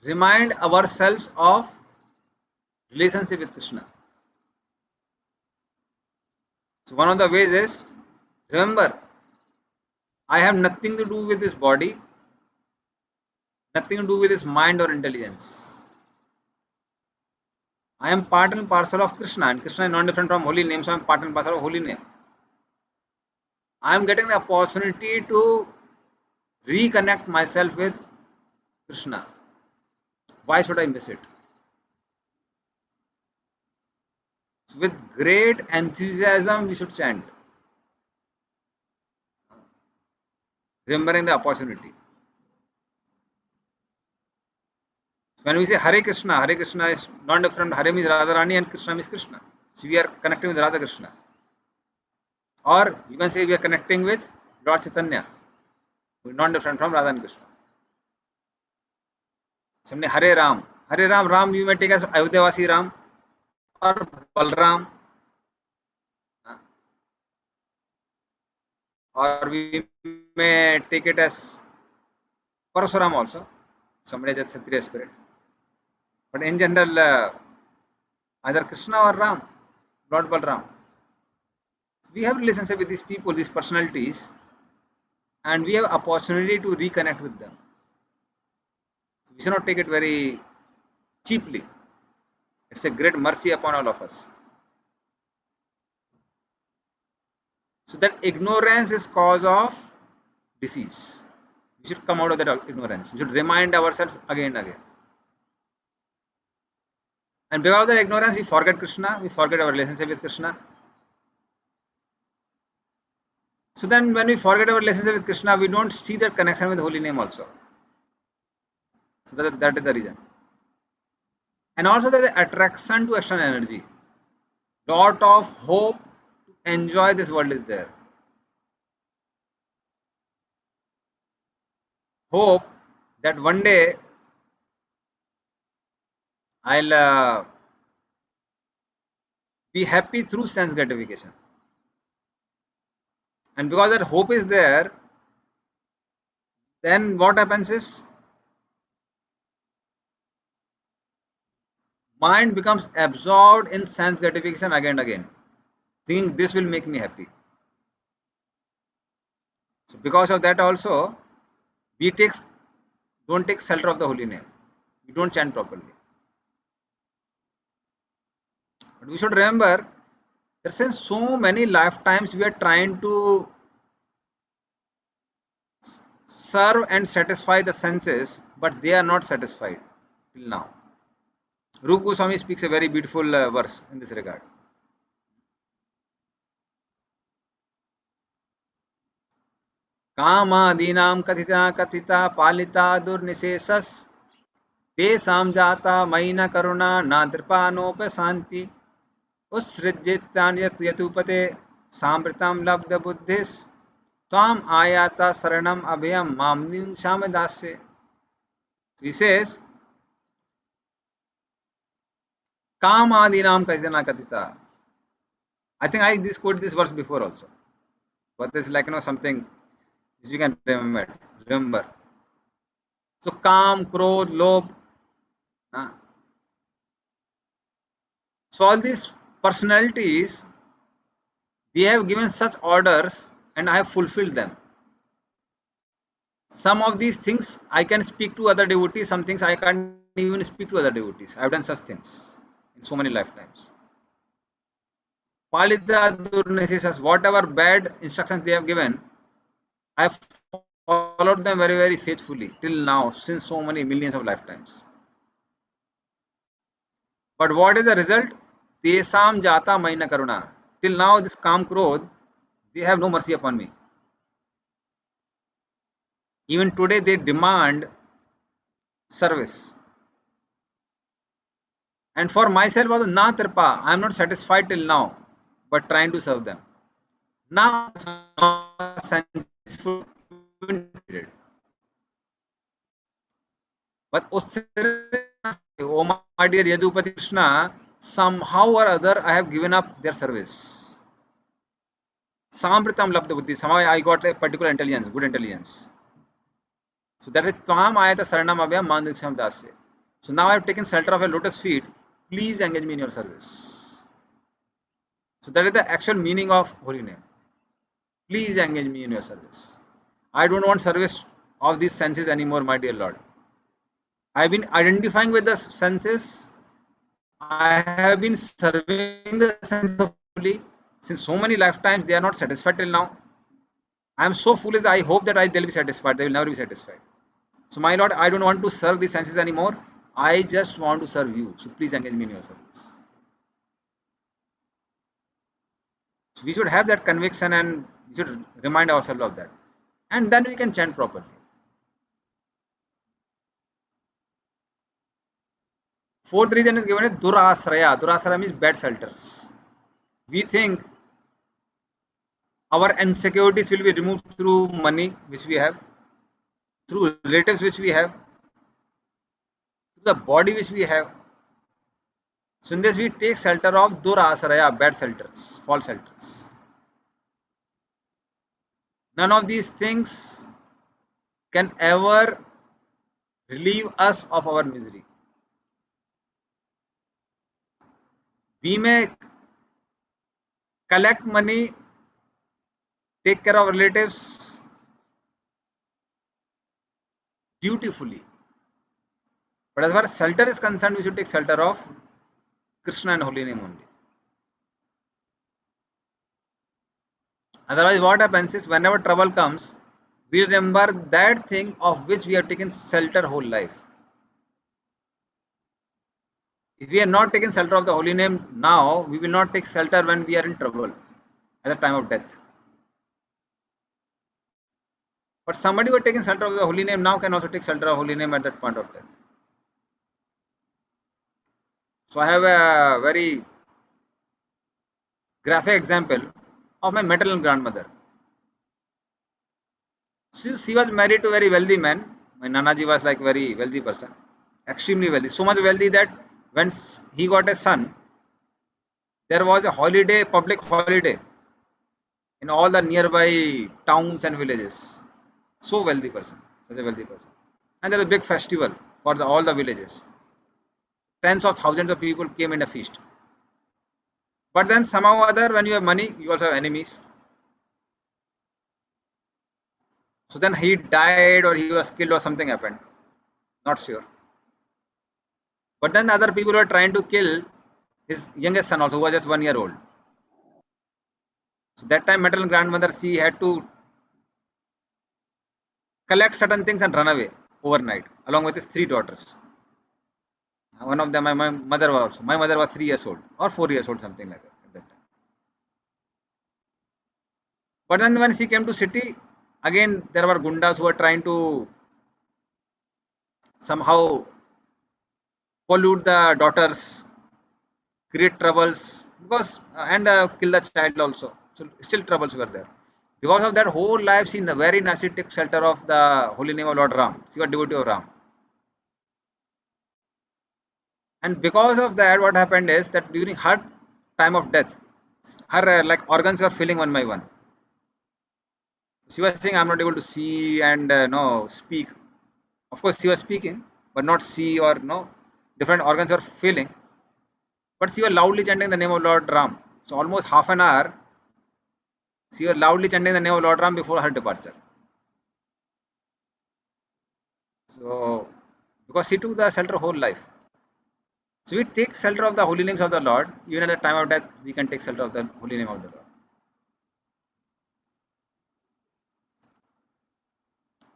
remind ourselves of relationship with Krishna. So one of the ways is, remember, I have nothing to do with this body. Nothing to do with his mind or intelligence. I am part and parcel of Krishna, and Krishna is not different from holy name, so I am part and parcel of holy name. I am getting the opportunity to reconnect myself with Krishna. Why should I miss it? With great enthusiasm, we should chant, remembering the opportunity. When we say Hare Krishna is not different. Hare means Radharani and Krishna means Krishna. So we are connecting with Radha Krishna. Or you can say we are connecting with Lord Chaitanya, who is not different from Radha and Krishna. Somebody Hare Ram. Hare Ram, Ram you may take as Ayodhyavasi Ram or Balram. Or we may take it as Parasuram also. Somebody is a Kshatriya spirit. But in general, either Krishna or Ram, Lord Balram. We have relationship with these people, these personalities, and we have opportunity to reconnect with them. We should not take it very cheaply. It's a great mercy upon all of us. So that ignorance is cause of disease. We should come out of that ignorance. We should remind ourselves again and again. And because of that ignorance, we forget Krishna, we forget our relationship with Krishna. So then when we forget our relationship with Krishna, we don't see that connection with the holy name also. So that is the reason. And also there is attraction to external energy. Lot of hope to enjoy this world is there. Hope that one day I'll be happy through sense gratification. And because that hope is there, then what happens is mind becomes absorbed in sense gratification again and again, thinking this will make me happy. So because of that also, we don't take shelter of the holy name. We don't chant properly. But we should remember that since so many lifetimes we are trying to serve and satisfy the senses, but they are not satisfied till now. Rupa Goswami speaks a very beautiful verse in this regard. Kamadinam kathita palita durnisesas te samjata maina karuna nadripanope santi usrijityan yatupate sampritam labda buddhis Tam ayata saranam abhyam mamnim shamadasya. He says, Kamadinam kathitana kathita. I think I quoted this verse before also. But this is like something which you can remember. So Kam, Krodh, Lobh. So all these personalities, they have given such orders and I have fulfilled them. Some of these things I can speak to other devotees, some things I can't even speak to other devotees. I have done such things in so many lifetimes. Palita Durnisesas, whatever bad instructions they have given, I have followed them very, very faithfully till now, since so many millions of lifetimes. But what is the result? Tesam jata maina karuna. Till now, this Kam Krodh, they have no mercy upon me. Even today, they demand service. And for myself also, na tirpa, I am not satisfied till now, but trying to serve them. Now, but oh my dear Yadupati Krishna, somehow or other I have given up their service. Sampritam labda buddhi, somehow I got a particular intelligence, good intelligence. So that is Tam ayata saranam abhyam manduksham dasya. So now I have taken shelter of a lotus feet. Please engage me in your service. So that is the actual meaning of holy name. Please engage me in your service. I don't want service of these senses anymore, my dear Lord. I've been identifying with the senses. I have been serving the senses fully since so many lifetimes. They are not satisfied till now. I am so foolish that I hope that they'll be satisfied. They will never be satisfied. So my Lord, I don't want to serve the senses anymore. I just want to serve you. So please engage me in your service. So we should have that conviction and we should remind ourselves of that. And then we can chant properly. Fourth reason is given as durasraya. Durasraya means bad shelters. We think our insecurities will be removed through money which we have, through relatives which we have, through the body which we have. So in this we take shelter of durasraya, bad shelters, false shelters. None of these things can ever relieve us of our misery. We may collect money, take care of relatives dutifully. But as far as shelter is concerned, we should take shelter of Krishna and holy name only. Otherwise, what happens is whenever trouble comes, we remember that thing of which we have taken shelter whole life. If we are not taking shelter of the holy name now, we will not take shelter when we are in trouble at the time of death. But somebody who is taking shelter of the holy name now can also take shelter of holy name at that point of death. So I have a very graphic example of my maternal grandmother. She was married to a very wealthy man. My Nanaji was like a very wealthy person, extremely wealthy, so much wealthy that when he got a son, there was a holiday, public holiday in all the nearby towns and villages. So wealthy person, such a wealthy person. And there was a big festival for all the villages. Tens of thousands of people came in a feast. But then somehow or other, when you have money, you also have enemies. So then he died or he was killed or something happened. Not sure. But then other people were trying to kill his youngest son also, who was just 1 year old. So that time maternal grandmother, she had to collect certain things and run away overnight along with his 3 daughters. One of them, my mother was also. My mother was 3 years old or 4 years old, something like that at that time. But then when she came to city, again there were gundas who were trying to somehow pollute the daughters, create troubles, because and kill the child also. So still troubles were there. Because of that, whole life she very nicely took shelter of the holy name of Lord Ram. She was devotee of Ram. And because of that, what happened is that during her time of death, her like organs were failing one by one. She was saying, "I'm not able to see and no speak." Of course, she was speaking, but not see or no. Different organs were failing. But she was loudly chanting the name of Lord Ram. So almost half an hour, she was loudly chanting the name of Lord Ram before her departure. So, because she took the shelter whole life. So we take shelter of the holy names of the Lord. Even at the time of death, we can take shelter of the holy name of the Lord.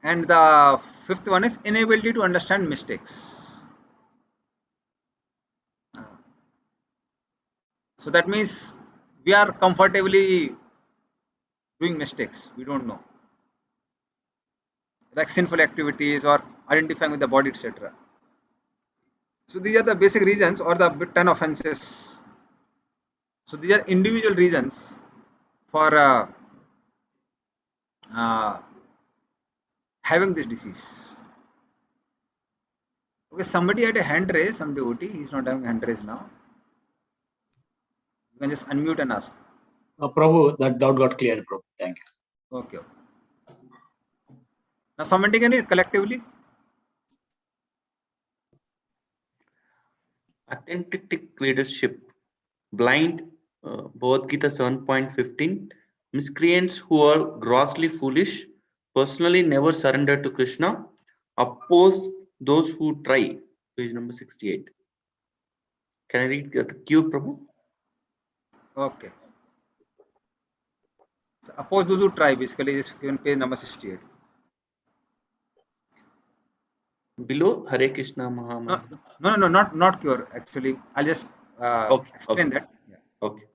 And the fifth one is inability to understand mistakes. So that means we are comfortably doing mistakes. We don't know. Like sinful activities or identifying with the body, etc. So these are the basic reasons or the 10 offenses. So these are individual reasons for having this disease. Okay, somebody had a hand raise, some devotee. He's not having hand raise now. You can just unmute and ask. Prabhu, that doubt got cleared, Prabhu. Thank you. Okay. Now somebody can read collectively. Authentic leadership. Blind, Bhagavad Gita 7.15. Miscreants who are grossly foolish, personally never surrender to Krishna, oppose Those who try, page number 68. Can I read the cube, Prabhu? Okay. So oppose those who try, basically is given page number 68. Below Hare Krishna Mahamaya. No, not cure. Actually, I'll just explain that. Yeah. Okay.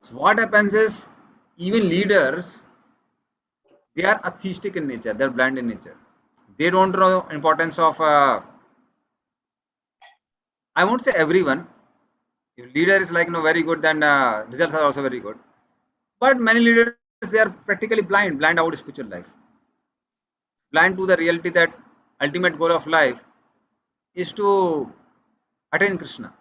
So what happens is, even leaders, they are atheistic in nature. They're blind in nature. They don't know importance of. I won't say everyone. If leader is like very good, then results are also very good. But many leaders, they are practically blind about spiritual life, blind to the reality that ultimate goal of life is to attain Krishna.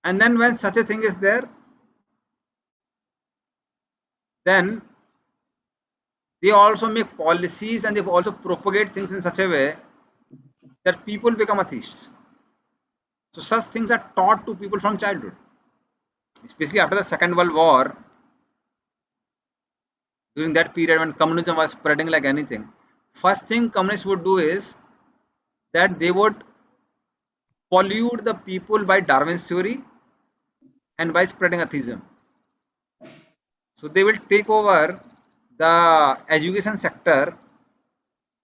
And then when such a thing is there, then they also make policies and they also propagate things in such a way that people become atheists. So such things are taught to people from childhood, especially after the Second World War. During that period when communism was spreading like anything, first thing communists would do is that they would pollute the people by Darwin's theory and by spreading atheism. So they will take over the education sector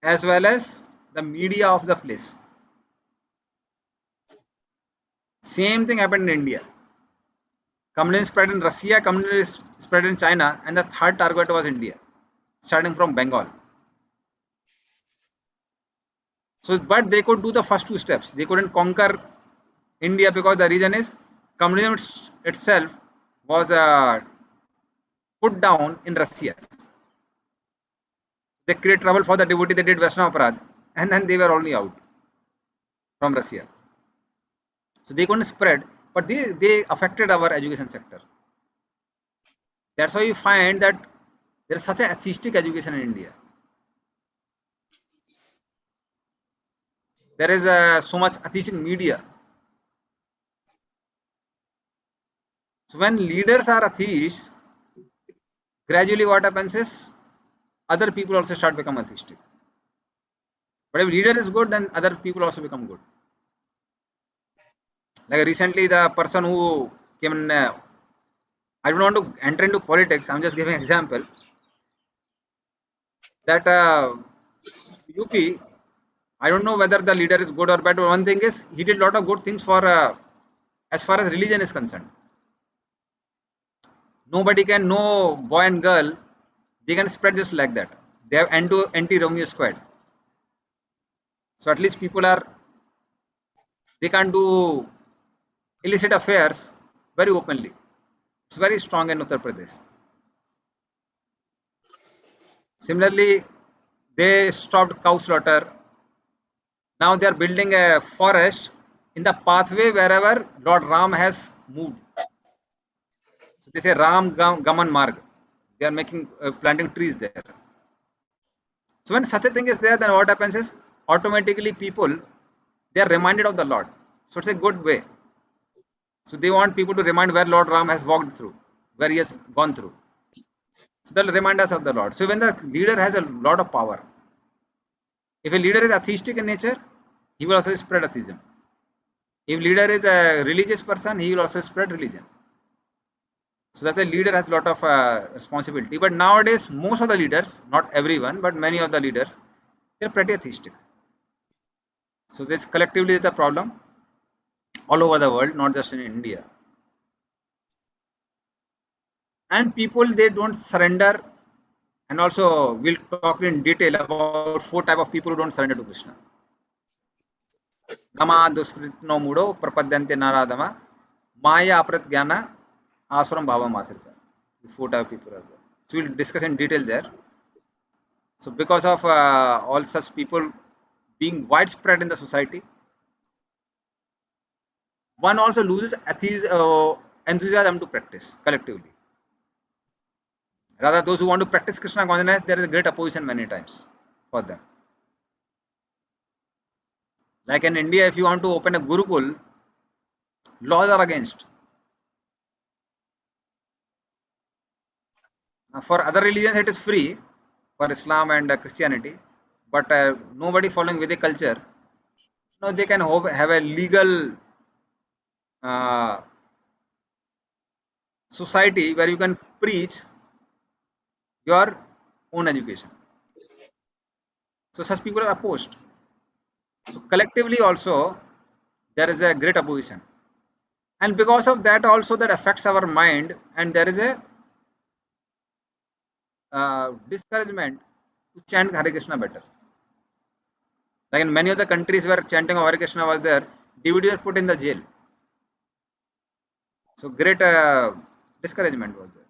as well as the media of the place. Same thing happened in India. Communism spread in Russia, communism spread in China, and the third target was India, starting from Bengal. So, but they could do the first two steps. They couldn't conquer India because the reason is communism itself was put down in Russia. They create trouble for the devotee, they did Vaishnava Aparadh, and then they were only out from Russia. So they couldn't spread, but they affected our education sector. That's why you find that there is such an atheistic education in India. There is so much atheistic media. So when leaders are atheists, gradually what happens is other people also start become atheistic. But if leader is good, then other people also become good. Like recently, the person who came in, I don't want to enter into politics. I'm just giving an example. That UP, I don't know whether the leader is good or bad. But one thing is, he did a lot of good things for as far as religion is concerned. Nobody can know boy and girl. They can spread just like that. They have anti-Romeo squad. So at least people are, they can't do illicit affairs very openly. It's very strong in Uttar Pradesh. Similarly, they stopped cow slaughter. Now they are building a forest in the pathway wherever Lord Ram has moved. So they say Ram Gaman Marg. They are making planting trees there. So when such a thing is there, then what happens is automatically people, they are reminded of the Lord. So it's a good way. So they want people to remind where Lord Ram has walked through, where he has gone through. So they'll remind us of the Lord. So when the leader has a lot of power, if a leader is atheistic in nature, he will also spread atheism. If leader is a religious person, he will also spread religion. So that's a leader has a lot of responsibility. But nowadays, most of the leaders, not everyone, but many of the leaders, they're pretty atheistic. So this collectively is the problem all over the world, not just in India. And people, they don't surrender. And also, we'll talk in detail about 4 types of people who don't surrender to Krishna. Nama duskritno mudo prapadyante naradama maya aprat jnana asuram bhavam asrita. 4 types of people are there. So we'll discuss in detail there. So because of all such people being widespread in the society, one also loses enthusiasm to practice collectively. Rather, those who want to practice Krishna consciousness, there is a great opposition many times for them. Like in India, if you want to open a Gurukul, laws are against. Now, for other religions, it is free. for Islam and Christianity, but nobody following Vedic culture, now they can have a legal society where you can preach your own education. So such people are opposed. So collectively also there is a great opposition, and because of that also that affects our mind, and there is a discouragement to chant Hare Krishna better. Like in many of the countries where chanting of Hare Krishna was there, devotees were put in the jail. So great discouragement was there.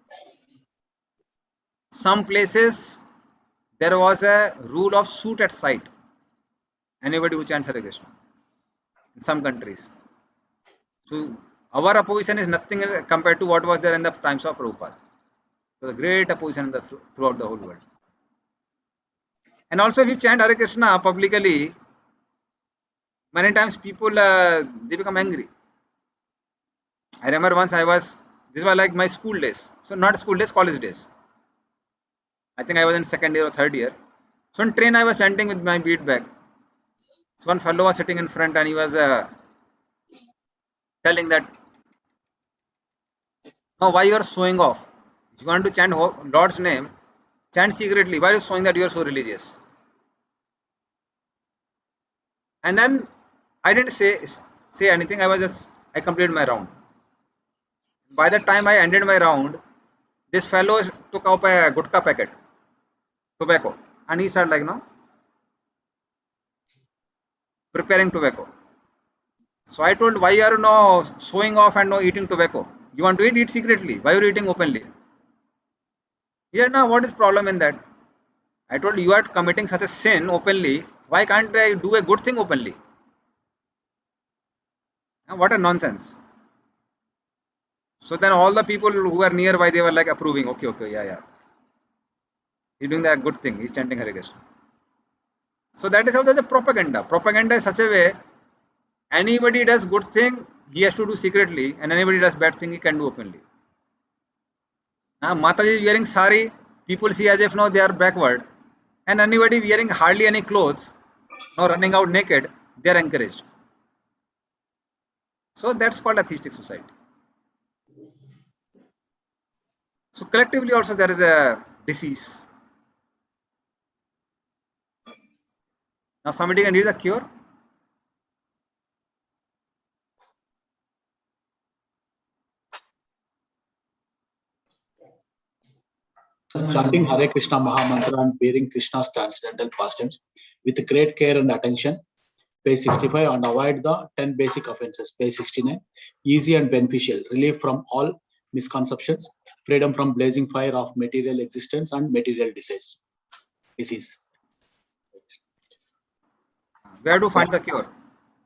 Some places there was a rule of shoot at sight. Anybody who chants Hare Krishna. In some countries. So our opposition is nothing compared to what was there in the times of Prabhupada. So the great opposition throughout the whole world. And also if you chant Hare Krishna publicly, many times people they become angry. I remember once this was like my school days. So not school days, college days. I think I was in second year or third year. So in train I was chanting with my bead bag. So one fellow was sitting in front and he was telling that, no, why you are showing off? If you want to chant Lord's name, chant secretly. Why are you showing that you are so religious? And then I didn't say anything. I completed my round. By the time I ended my round, this fellow took up a gutka packet, tobacco, and he started like, preparing tobacco. So I told, why you are no showing off and no eating tobacco? You want to eat secretly. Why are you eating openly? Here now, what is problem in that? I told you are committing such a sin openly. Why can't I do a good thing openly? Now, what a nonsense. So then all the people who were nearby, they were like approving. Okay, yeah. He's doing that good thing. He's chanting Hare Krishna. So that is how the propaganda. Propaganda is such a way, anybody does good thing, he has to do secretly, and anybody does bad thing, he can do openly. Now Mataji is wearing sari, people see as if now they are backward, and anybody wearing hardly any clothes, now running out naked, they are encouraged. So that's called a theistic society. So collectively also there is a disease. Now somebody can read the cure. Chanting Hare Krishna Mahamantra and bearing Krishna's transcendental pastimes with great care and attention. Page 65, and avoid the 10 basic offenses. Page 69, easy and beneficial, relief from all misconceptions, freedom from blazing fire of material existence and material disease. Where to find the cure?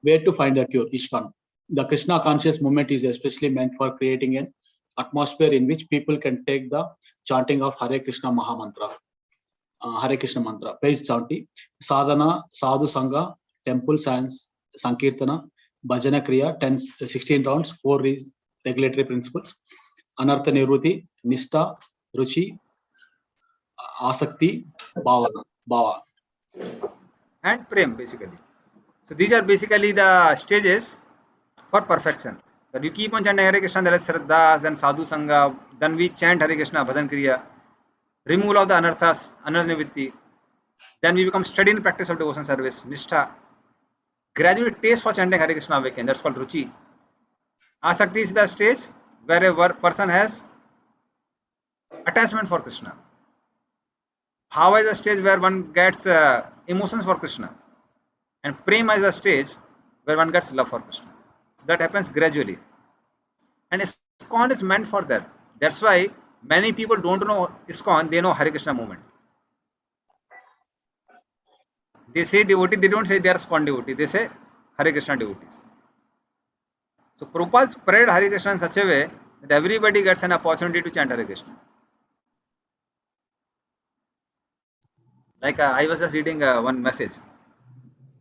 Where to find the cure? ISKCON. The Krishna conscious movement is especially meant for creating an atmosphere in which people can take the chanting of Hare Krishna Mahamantra. Hare Krishna Mantra. Page 70. Sadhana, Sadhu Sangha, temples and Sankirtana, Bhajana Kriya, 16 rounds, 4 regulatory principles. Anartha Nivruti, Nishta, Ruchi, Asakti, Bhava. And Prem, basically. So these are basically the stages for perfection. That you keep on chanting Hare Krishna, there is Shraddha, then Sadhu Sangha, then we chant Hare Krishna, Bhajan Kriya, removal of the anarthas, anarnivritti, then we become steady in practice of devotion service, Nishtha, gradually taste for chanting Hare Krishna awaken, that's called Ruchi. Asakti is the stage where a person has attachment for Krishna. Bhava is the stage where one gets emotions for Krishna. And Prema is the stage where one gets love for Krishna. So that happens gradually. And ISKCON is meant for that. That's why many people don't know ISKCON, they know Hare Krishna movement. They say devotee, they don't say they are ISKCON devotee, they say Hare Krishna devotees. So Prabhupada spread Hare Krishna in such a way that everybody gets an opportunity to chant Hare Krishna. Like I was just reading one message.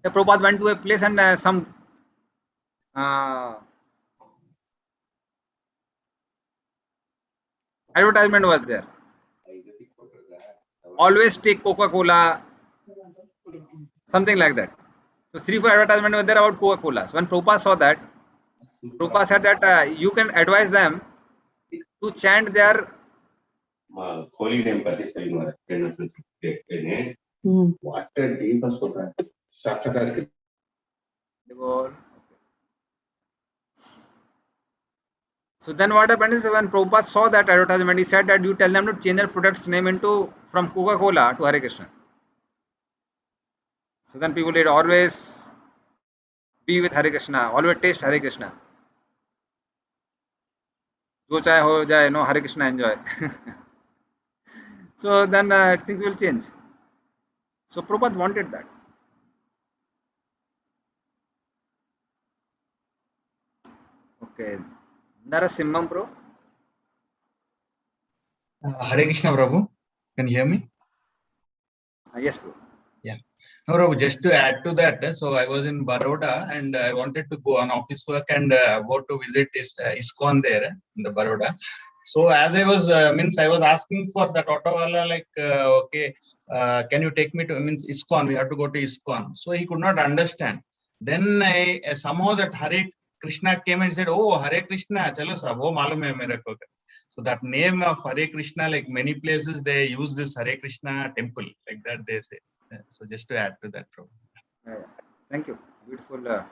The Prabhupada went to a place and some advertisement was there. always take Coca-Cola, something like that. So 3-4 advertisements were there about Coca-Cola. So when Prabhupada saw that, Prabhupada said that you can advise them to chant their holy name. What a deep So then what happened is when Prabhupada saw that advertisement, he said that you tell them to change their product's name into from Coca-Cola to Hare Krishna. So then people did always be with Hare Krishna, always taste Hare Krishna. Jo chahe ho jaye, no Hare Krishna enjoy. So then things will change. So Prabhupada wanted that. Okay. Narasimham Pro. Hare Krishna Prabhu, can you hear me? Yes, Prabhu. Yeah. No, Prabhu, just to add to that, so I was in Baroda and I wanted to go on office work and about to visit ISKCON there in the Baroda. So as I was, I was asking for that autowala, like, okay, can you take me to, ISKCON, we have to go to ISKCON. So he could not understand. Then I somehow that Hare Krishna came and said, oh, Hare Krishna, chalo sab, wo malum hai mere ko. So that name of Hare Krishna, like many places, they use this Hare Krishna temple, like that they say. So just to add to that, Prabhupada. Thank you. Beautiful.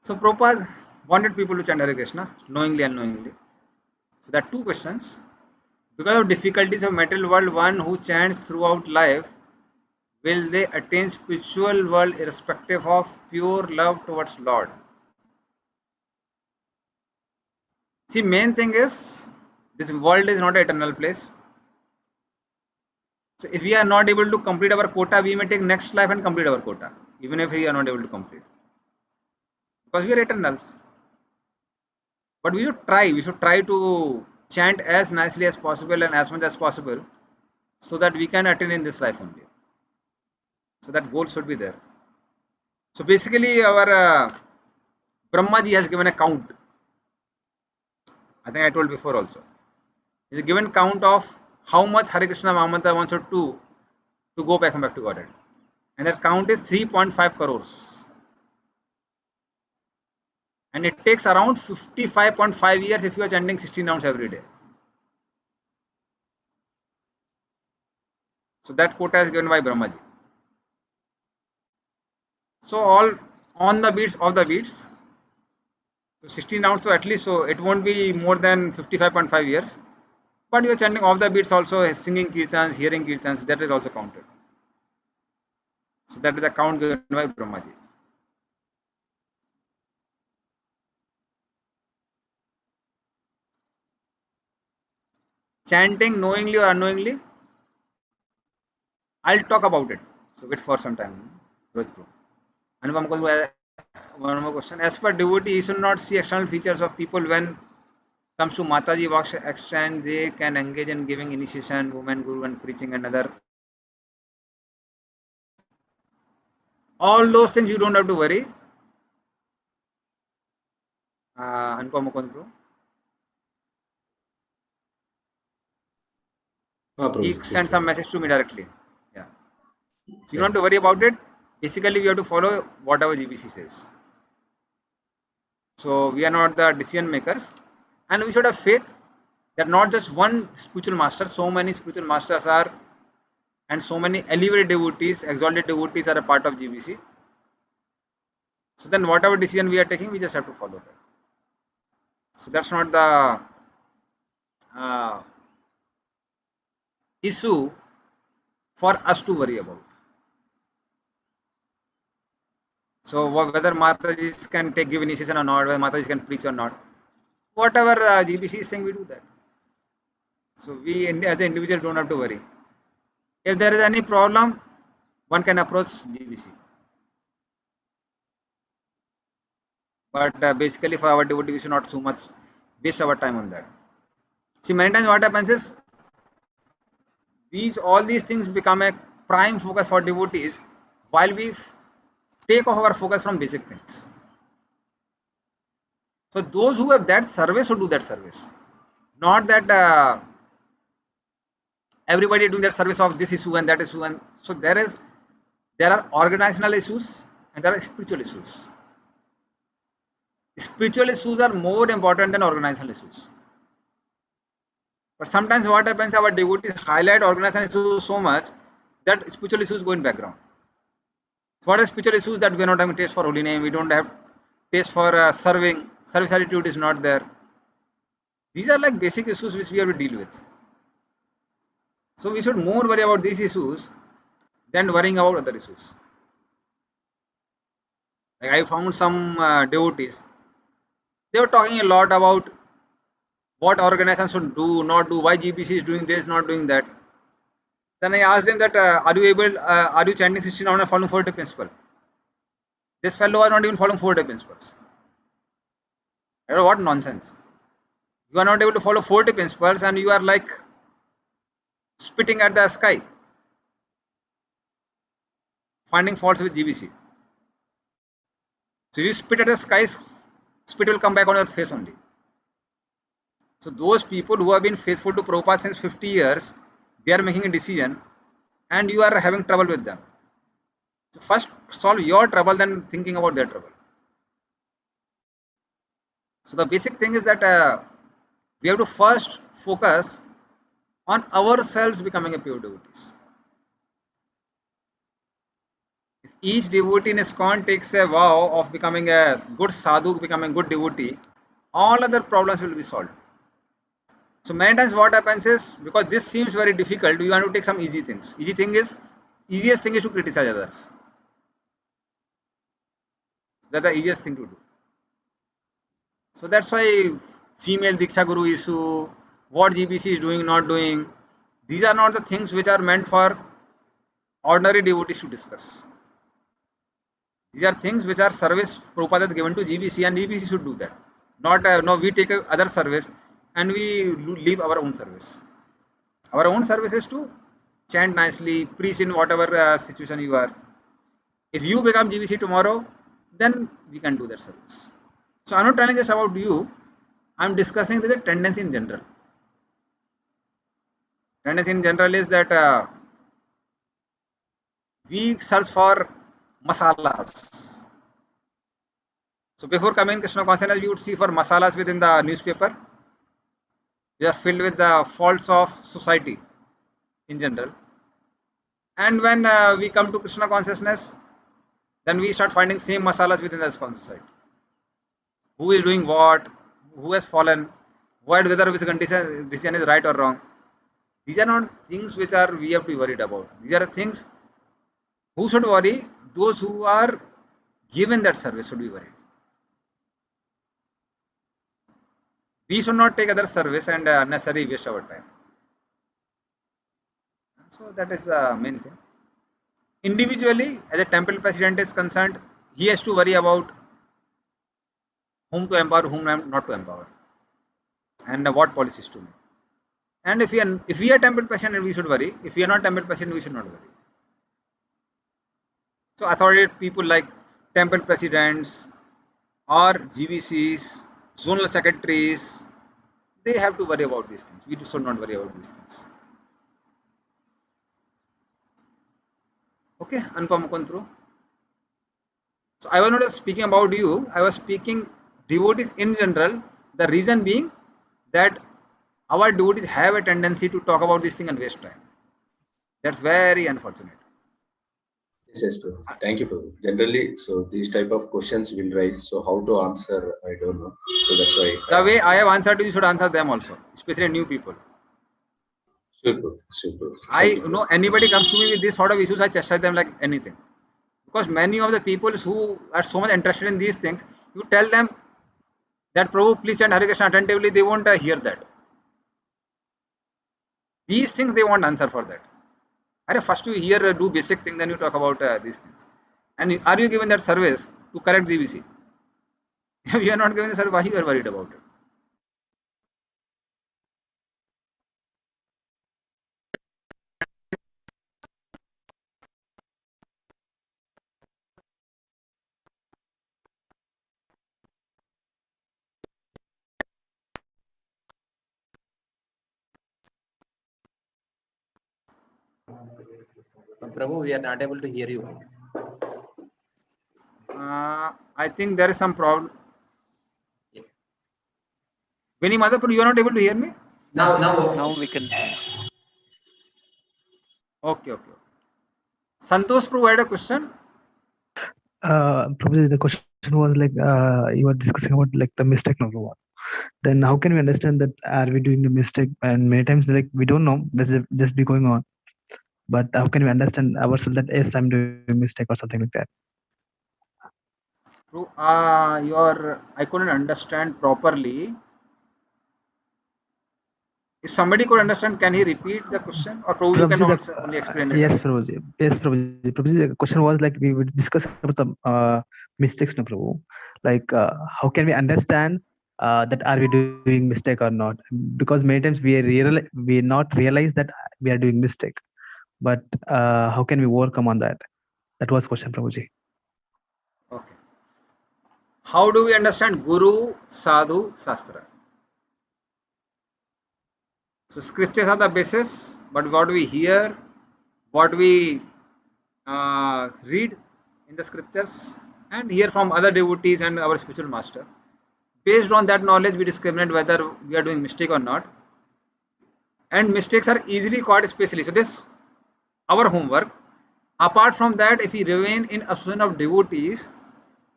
So Prabhupada wanted people to chant Hare Krishna, knowingly and unknowingly. So there are two questions. Because of difficulties of material world, one who chants throughout life, will they attain spiritual world irrespective of pure love towards Lord? See, main thing is, this world is not an eternal place. So if we are not able to complete our quota, we may take next life and complete our quota, even if we are not able to complete. Because we are eternals. But we should try to chant as nicely as possible and as much as possible so that we can attain in this life only. So that goal should be there. So basically our Brahmaji has given a count. I think I told before also. He has given count of how much Hare Krishna Mahamantra wants to do to go back to Godhead. And that count is 3.5 crores. And it takes around 55.5 years if you are chanting 16 rounds every day. So that quota is given by Brahmaji. So all on the beats, of the beats. So 16 rounds, so at least, so it won't be more than 55.5 years. But you are chanting off the beats also, singing kirtans, hearing kirtans, that is also counted. So that is the count given by Brahmaji. Chanting knowingly or unknowingly, I'll talk about it. So wait for some time. Anupam, one more question. As per devotee, you should not see external features of people when comes to Mataji Walks extent, they can engage in giving initiation, woman guru and preaching and other. All those things you don't have to worry. Anupam Mukund, he sent some message to me directly. Yeah. So you don't have to worry about it. Basically, we have to follow whatever GBC says. So we are not the decision makers. And we should have faith that not just one spiritual master, so many spiritual masters are, and so many elevated devotees, exalted devotees are a part of GBC. So then whatever decision we are taking, we just have to follow that. So that's not the issue for us to worry about. So whether Mataji can give initiation or not, whether Mataji can preach or not, whatever GBC is saying, we do that. So we as an individual don't have to worry. If there is any problem, one can approach GBC. But basically for our devotee, we should not so much waste our time on that. See, many times what happens is, all these things become a prime focus for devotees while we take off our focus from basic things. So those who have that service should do that service. Not that everybody doing their service of this issue and that issue, and so there are organizational issues and there are spiritual issues. Spiritual issues are more important than organizational issues. But sometimes what happens, our devotees highlight organizational issues so much that spiritual issues go in background. So what are spiritual issues? That we are not having taste for holy name, we don't have taste for serving, service attitude is not there. These are like basic issues which we have to deal with. So we should more worry about these issues than worrying about other issues. Like I found some devotees, they were talking a lot about what organizations should do, not do, why GBC is doing this, not doing that. Then I asked him that, are you chanting 16 hours and following 4-day principle? This fellow are not even following 4-day principles. I don't know what nonsense. You are not able to follow 4-day principles and you are like spitting at the sky, finding faults with GBC. So you spit at the sky, spit will come back on your face only. So those people who have been faithful to Prabhupada since 50 years, they are making a decision and you are having trouble with them. So first solve your trouble, then thinking about their trouble. So the basic thing is that we have to first focus on ourselves becoming a pure devotees. If each devotee in ISKCON takes a vow of becoming a good sadhu, becoming a good devotee, all other problems will be solved. So many times what happens is, because this seems very difficult, you want to take some easy things. Easiest thing is to criticize others. That's the easiest thing to do. So that's why female Diksha Guru issue, what GBC is doing, not doing, these are not the things which are meant for ordinary devotees to discuss. These are things which are service Prabhupada has given to GBC and GBC should do that. Not, no, we take other service and we leave our own service. Our own service is to chant nicely, preach in whatever situation you are. If you become GBC tomorrow, then we can do that service. So I'm not telling this about you, I'm discussing the tendency in general. Tendency in general is that we search for masalas. So before coming Krishna consciousness, we would see for masalas within the newspaper. We are filled with the faults of society in general. And when we come to Krishna consciousness, then we start finding same masalas within the ISKCON society. Who is doing what, who has fallen, whether his decision is right or wrong. These are not things which we have to be worried about. These are the things who should worry. Those who are given that service should be worried. We should not take other service and unnecessarily waste our time. So that is the main thing. Individually, as a temple president is concerned, he has to worry about whom to empower, whom not to empower, and what policies to make. And if we are temple president, we should worry. If we are not temple president, we should not worry. So authoritative people like temple presidents or GBCs, zonal secretaries, they have to worry about these things. We should not worry about these things. Okay, Anupam Mukund Pro. So I was not speaking about you, I was speaking devotees in general. The reason being that our devotees have a tendency to talk about this thing and waste time. That's very unfortunate. Yes, Prabhu. Thank you, Prabhu. Generally, so these type of questions will rise. So how to answer, I don't know. So that's why. The way I have answered you should answer them also, especially new people. Sure, Prabhu. Sure, Prabhu. I know anybody comes to me with this sort of issues, I chastise them like anything. Because many of the people who are so much interested in these things, you tell them that Prabhu, please chant Hare Krishna attentively, they won't hear that. These things they want answer for that. First you hear do basic thing, then you talk about these things. And are you given that service to correct GBC? If you are not given the service, why you are worried about it? Prabhu, we are not able to hear you. I think there is some problem. Vinny Madhapur, you are not able to hear me? Now we can. Okay. Santosh Prabhu had a question. Probably the question was like you were discussing about like the mistake number one. Then how can we understand that are we doing the mistake? And many times like we don't know, this is just be going on. But how can we understand ourselves that yes, I'm doing a mistake or something like that? I couldn't understand properly. If somebody could understand, can he repeat the question, or Prabhu you can Prabhuji, only explain it? Yes, Prabhuji. Yes, Prabhuji. Prabhuji, the question was like we would discuss about the mistakes, no, Prabhu. Like how can we understand that are we doing mistake or not? Because many times we not realize that we are doing mistake. But how can we overcome on that? That was question, Prabhuji. Okay. How do we understand Guru, Sadhu, Shastra? So scriptures are the basis, but what we hear, what we read in the scriptures and hear from other devotees and our spiritual master. Based on that knowledge, we discriminate whether we are doing mistake or not. And mistakes are easily caught especially. So this our homework. Apart from that, if we remain in association of devotees,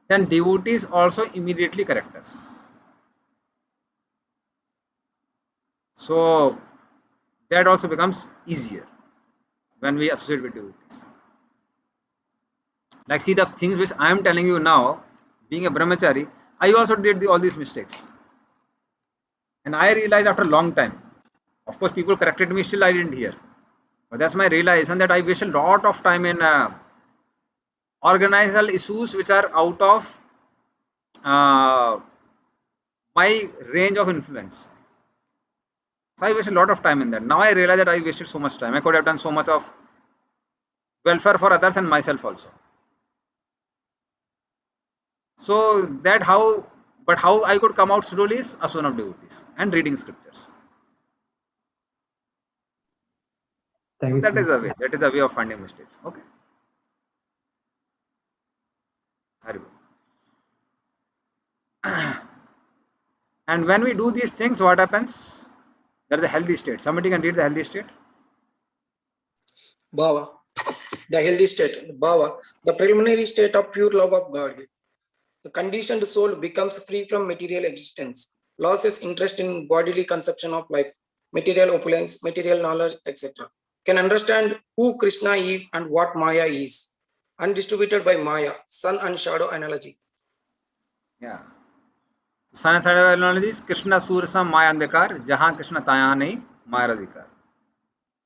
then devotees also immediately correct us. So that also becomes easier when we associate with devotees. Like see the things which I am telling you now, being a brahmachari, I also did all these mistakes. And I realized after a long time, of course people corrected me, still I didn't hear. But that's my realization that I waste a lot of time in organizational issues which are out of my range of influence. So I wasted a lot of time in that. Now I realize that I wasted so much time. I could have done so much of welfare for others and myself also. So that how I could come out slowly is association of devotees and reading scriptures. Thank so you, that sir. is the way. That is the way of finding mistakes. Okay. And when we do these things, what happens? There is a healthy state. Somebody can read the healthy state. Bhava, the healthy state. Bhava, the preliminary state of pure love of God. The conditioned soul becomes free from material existence, loses interest in bodily conception of life, material opulence, material knowledge, etc. Can understand who Krishna is and what Maya is, undistributed by Maya, sun and shadow analogy. Yeah. Sun and shadow analogy is Krishna Sursa Maya Andhikar, Jahan Krishna Taya Nahi Maya Adhikar.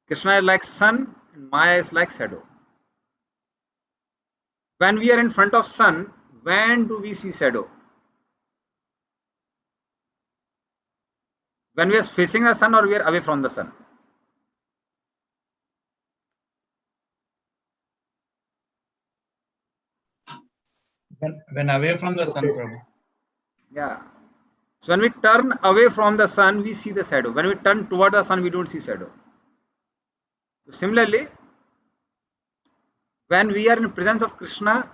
Krishna is like sun and Maya is like shadow. When we are in front of sun, when do we see shadow? When we are facing the sun or we are away from the sun? When away from the sun, Prabhu. Yeah. So when we turn away from the sun, we see the shadow. When we turn toward the sun, we don't see shadow. So similarly, when we are in presence of Krishna,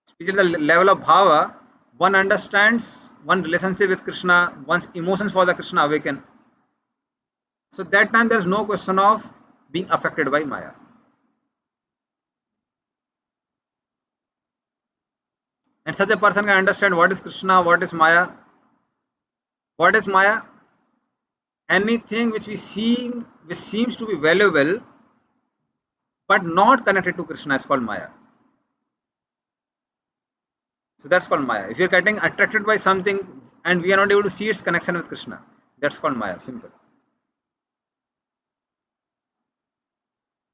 especially the level of bhava, one understands one relationship with Krishna, one's emotions for the Krishna awaken. So that time there is no question of being affected by Maya. And such a person can understand what is Krishna, what is Maya. What is Maya? Anything which we see, which seems to be valuable, but not connected to Krishna is called Maya. So that's called Maya. If you're getting attracted by something and we are not able to see its connection with Krishna, that's called Maya, simple.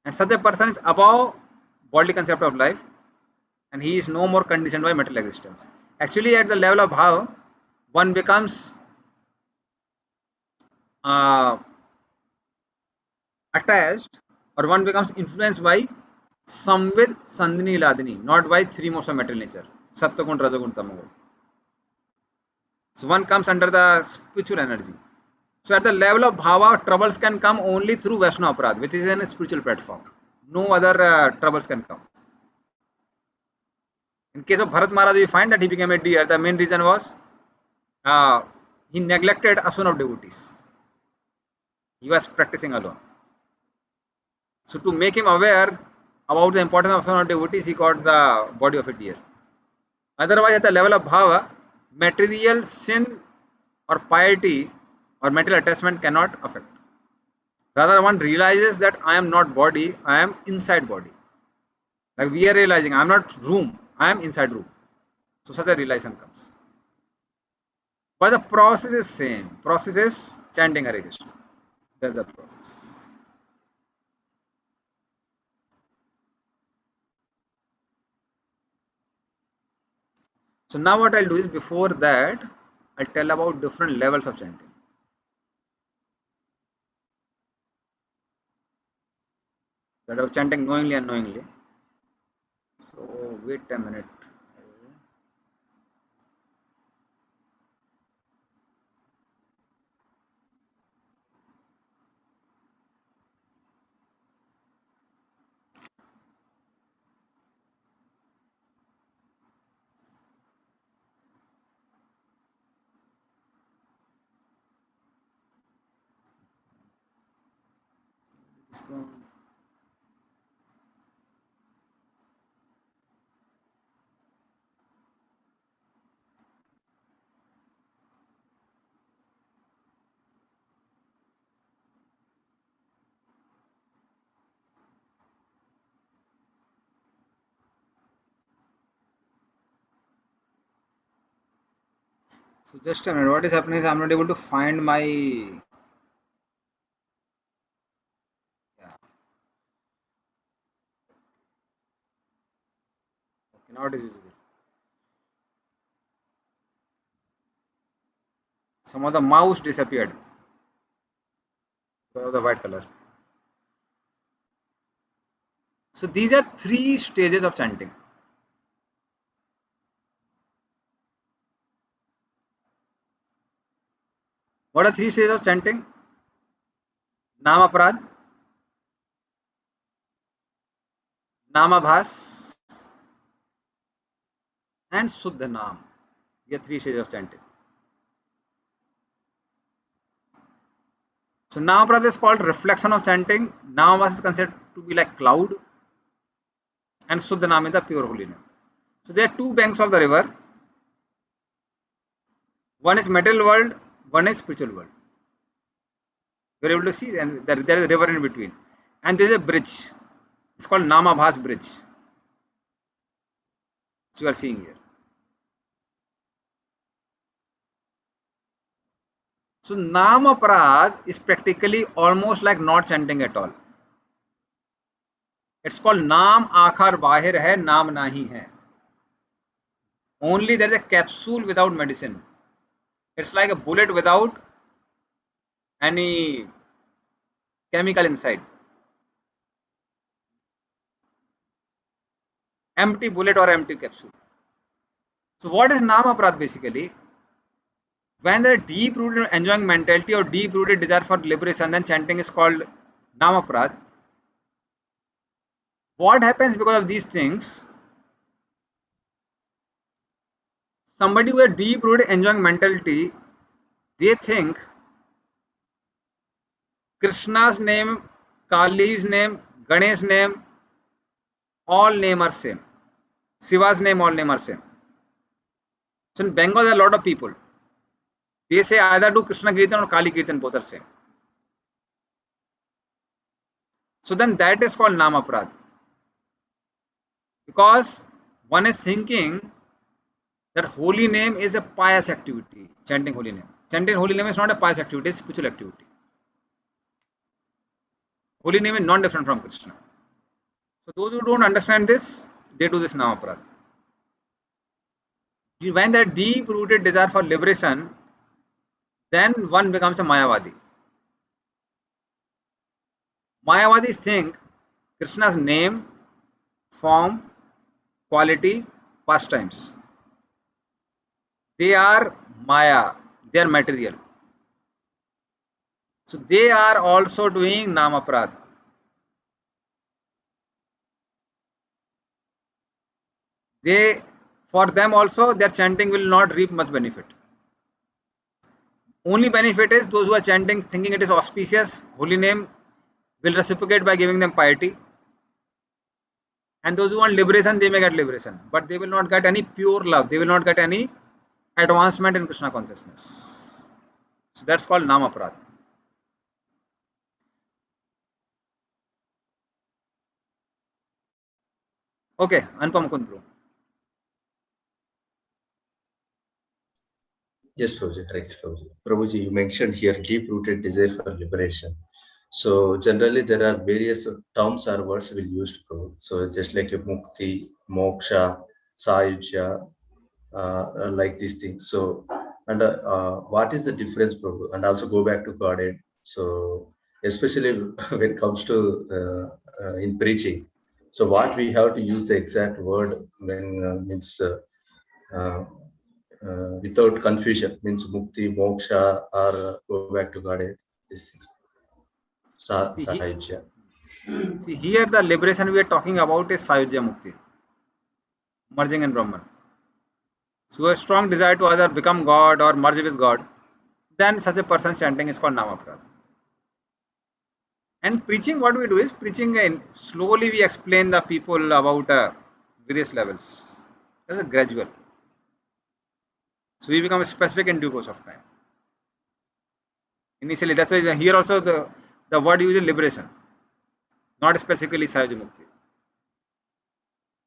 And such a person is above bodily concept of life and he is no more conditioned by material existence. Actually, at the level of bhava, one becomes attached or one becomes influenced by samvid, sandhini, ladini, not by three modes of material nature, sattva gun, raja gun, tama gun. So one comes under the spiritual energy. So at the level of bhava, troubles can come only through Vaishnava Aparadha, which is in a spiritual platform. No other troubles can come. In case of Bharat Maharaj, we find that he became a deer. The main reason was he neglected asana of devotees. He was practicing alone. So to make him aware about the importance of asana of devotees, he got the body of a deer. Otherwise, at the level of bhava, material sin or piety or material attachment cannot affect. Rather, one realizes that I am not body, I am inside body. Like we are realizing, I am not room, I am inside room. So such a realization comes. But the process is same. Process is chanting Hare Krishna. That's the process. So now what I'll do is, before that, I'll tell about different levels of chanting. That of chanting knowingly and unknowingly. So wait a minute. So just a minute, what is happening is I'm not able to find my now it is visible. Some of the mouse disappeared because of the white color. So these are 3 stages of chanting. What are 3 stages of chanting? Nama Aparadha, Namabhas, and Suddha Nam. These are 3 stages of chanting. So Nama Aparadha is called reflection of chanting. Namabhas is considered to be like cloud, and Suddha Nam is the pure holy name. So there are 2 banks of the river. One is material world, one is spiritual world. You are able to see, and there is a river in between, and there is a bridge. It's called Namabhas bridge. So you are seeing here. So Nama Aparadha is practically almost like not chanting at all. It's called Naam Aakhar Bahir hai, Naam Nahi hai. Only there is a capsule without medicine. It's like a bullet without any chemical inside. Empty bullet or empty capsule. So what is Nama Aparadha basically? When there is deep-rooted enjoying mentality or deep-rooted desire for liberation, then chanting is called Nama Aparadha. What happens because of these things? Somebody with a deep-rooted enjoying mentality, they think Krishna's name, Kali's name, Ganesh's name, all name are same. Shiva's name, all name are same. So in Bengal, there are a lot of people. They say either do Krishna Kirtan or Kali Kirtan, both are same. So then that is called Nama Aparadha. Because one is thinking that holy name is a pious activity, chanting holy name. Chanting holy name is not a pious activity, it's a spiritual activity. Holy name is non-different from Krishna. So those who don't understand this, they do this Nama Aparadha. When there is deep-rooted desire for liberation, then one becomes a Mayavadi. Mayavadis think Krishna's name, form, quality, pastimes. They are Maya, they are material. So they are also doing namaprad. For them also, their chanting will not reap much benefit. Only benefit is those who are chanting, thinking it is auspicious, holy name, will reciprocate by giving them piety. And those who want liberation, they may get liberation, but they will not get any pure love. They will not get any advancement in Krishna consciousness. So that's called namaprad. Okay, Anupam Kundru. Yes, Prabhuji, correct, Prabhuji. Prabhuji, you mentioned here deep-rooted desire for liberation. So generally there are various terms or words will used, Prabhu. So just like mukti, moksha, sayujya, like these things. So and what is the difference, Prabhu? And also go back to Godhead. So especially when it comes to in preaching. So what we have to use the exact word when means. Without confusion means mukti, moksha, or go back to Godhead. These things. Sahajya. See, here the liberation we are talking about is Sayujya Mukti, merging in Brahman. So a strong desire to either become God or merge with God, then such a person's chanting is called Namaprad. And preaching, what we do is preaching, slowly we explain the people about various levels. That's a gradual. So we become specific in due course of time. Initially, that's why here also the word used is liberation, not specifically Sayujya Mukti.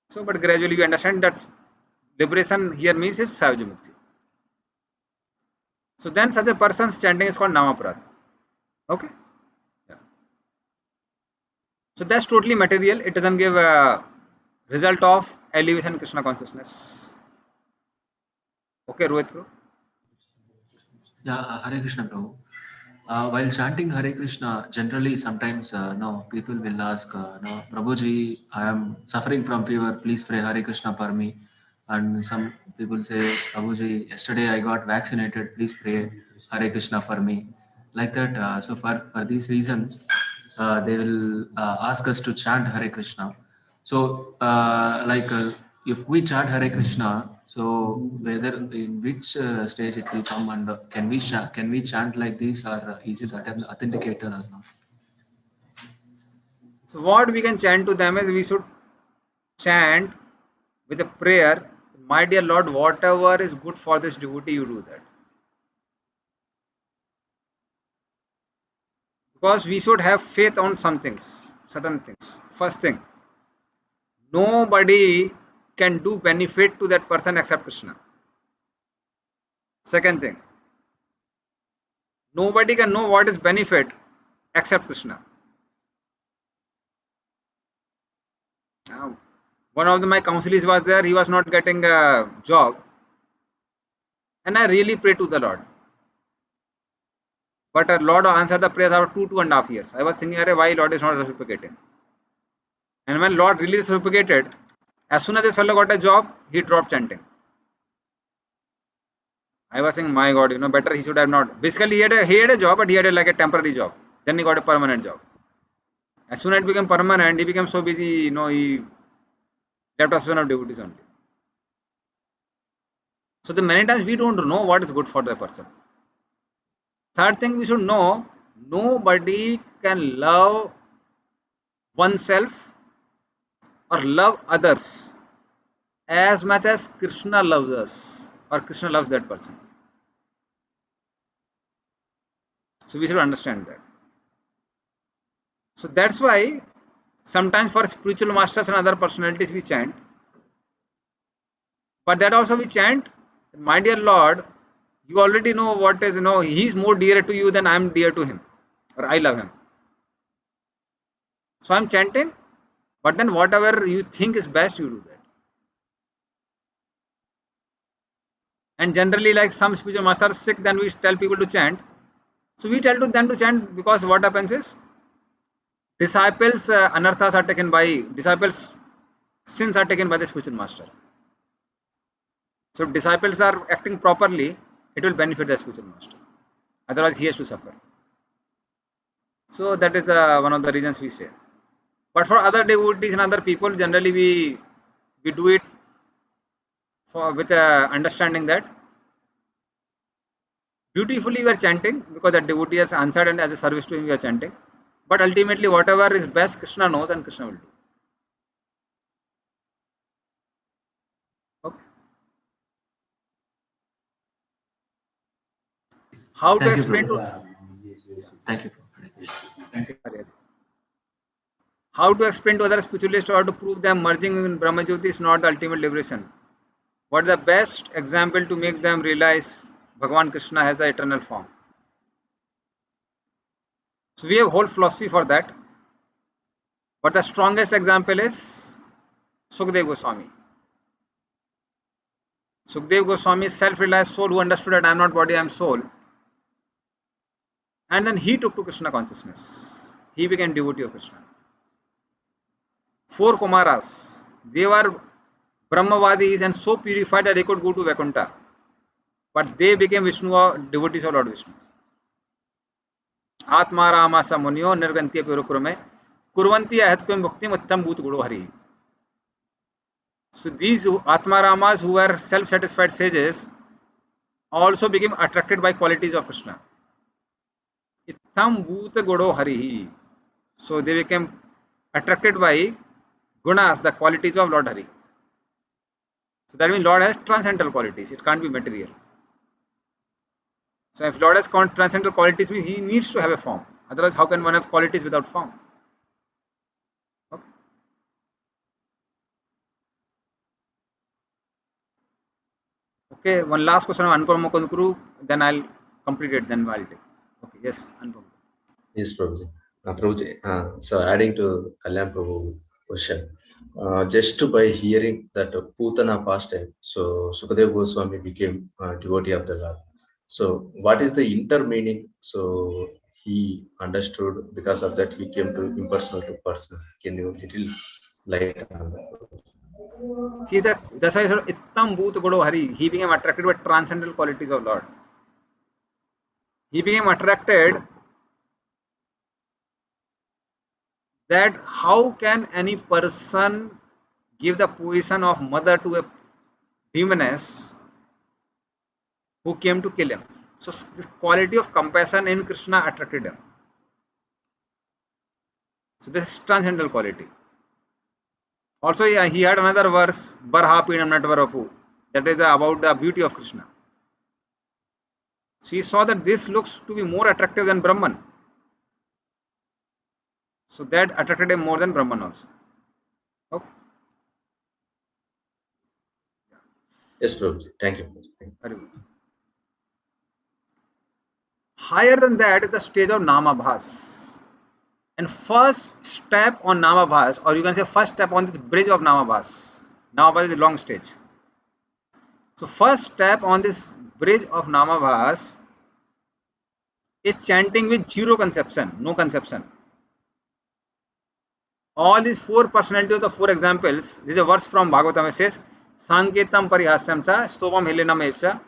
So, but gradually we understand that liberation here means is Sayujya Mukti. So then such a person's chanting is called Namaprad. Okay? Yeah. So that's totally material. It doesn't give a result of elevation Krishna consciousness. Okay, Rohit Bro? Yeah, Hare Krishna, Prabhu. While chanting Hare Krishna, generally sometimes no people will ask, no, Prabhuji, I am suffering from fever. Please pray Hare Krishna for me. And some people say, Prabhuji, yesterday I got vaccinated. Please pray Hare Krishna for me. Like that. So for these reasons, they will ask us to chant Hare Krishna. So if we chant Hare Krishna, so whether in which stage it will come, and can we chant like this, or is it authenticated or not? So what we can chant to them is we should chant with a prayer, my dear Lord, whatever is good for this devotee, you do that. Because we should have faith on some things, certain things. First thing, nobody can do benefit to that person except Krishna. Second thing, nobody can know what is benefit except Krishna. Now, one of my counselees was there, he was not getting a job, and I really prayed to the Lord. But Lord answered the prayer after 2.5 years. I was thinking, why Lord is not reciprocating? And when Lord really reciprocated, as soon as this fellow got a job, he dropped chanting. I was saying, my God, better he should have not. Basically, he had a job, but he had like a temporary job. Then he got a permanent job. As soon as it became permanent, he became so busy, he left us of devotees only. So the many times we don't know what is good for the person. Third thing we should know, nobody can love oneself or love others as much as Krishna loves us or Krishna loves that person. So we should understand that. So that's why sometimes for spiritual masters and other personalities we chant. But that also we chant, my dear Lord, you already know what is, he is more dear to you than I am dear to him, or I love him. So I am chanting, but then whatever you think is best, you do that. And generally, like some spiritual masters are sick, then we tell people to chant. So we tell them to chant because what happens is, disciples' anarthas are taken by, disciples' sins are taken by the spiritual master. So if disciples are acting properly, it will benefit the spiritual master. Otherwise, he has to suffer. So that is the one of the reasons we say. But for other devotees and other people, generally we do it for with understanding that beautifully we are chanting because the devotee has answered and as a service to him we are chanting. But ultimately, whatever is best, Krishna knows and Krishna will do. Okay. How to Thank you, explain Prabhu. to Thank you. how to explain to other spiritualists or to prove them merging in Brahmajyoti is not the ultimate liberation. What is the best example to make them realize Bhagavan Krishna has the eternal form? So we have whole philosophy for that. But the strongest example is Sukadeva Goswami. Sukadeva Goswami is self-realized soul who understood that I am not body, I am soul. And then he took to Krishna consciousness. He became devotee of Krishna. 4 Kumaras, they were Brahmavadis and so purified that they could go to Vaikuntha. But they became Vishnu, devotees of Lord Vishnu. Atma Rama Samunyo Nirgantiya Pirukrume Kurvanti Ahatkum Bhaktim Uttam Bhut Guru Hari. So these Atma Ramas who were self-satisfied sages also became attracted by qualities of Krishna. Ittam Bhut Guru Hari. So they became attracted by gunas, the qualities of Lord Hari. So that means Lord has transcendental qualities. It can't be material. So if Lord has transcendental qualities, means he needs to have a form. Otherwise, how can one have qualities without form? Okay. Okay, one last question of Anupama Kundkuru, then I'll complete it, then I'll take. Okay, yes, Anupama. Yes, Prabhuji. Prabhuji, so adding to Kalyan Prabhu question, just by hearing that Putana past time, so Sukadeva Goswami became a devotee of the Lord. So what is the intermeaning? So he understood, because of that he came to impersonal to personal. Can you little light on that? See, that's why I said Ittam Bhut Guru Hari. He became attracted by transcendental qualities of Lord. He became attracted that how can any person give the position of mother to a demoness who came to kill him. So this quality of compassion in Krishna attracted him. So this is transcendental quality. Also, he had another verse, Barha Pinam Natvarapu, that is about the beauty of Krishna. So he saw that this looks to be more attractive than Brahman. So that attracted him more than Brahman also. Okay. Yes, Prabhuji. Thank you. Very good. Higher than that is the stage of Namabhas. And first step on Namabhas, or you can say first step on this bridge of Namabhas. Namabhas is a long stage. So first step on this bridge of Namabhas is chanting with zero conception, no conception. All these 4 personalities of the 4 examples, this is a verse from Bhagavatam, it says, Sanketam Parihasyam cha, Stopam Helenam Evcha,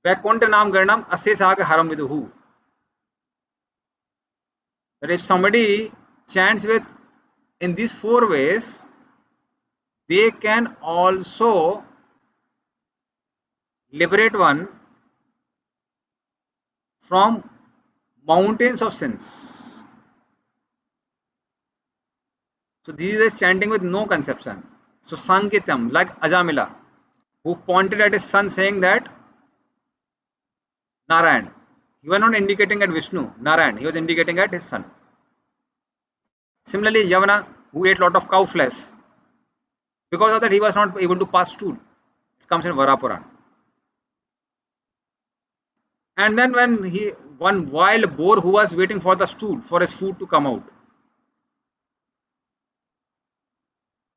Vaikuntha Nam Garnam Asesaga Haram Viduhu. That if somebody chants with in these 4 ways, they can also liberate one from mountains of sins. So this is chanting with no conception. So Sanketam, like Ajamila, who pointed at his son saying that Narayan. He was not indicating at Vishnu, Narayan. He was indicating at his son. Similarly, Yavana, who ate a lot of cow flesh. Because of that, he was not able to pass stool. It comes in Varapuran. And then when one wild boar who was waiting for the stool, for his food to come out.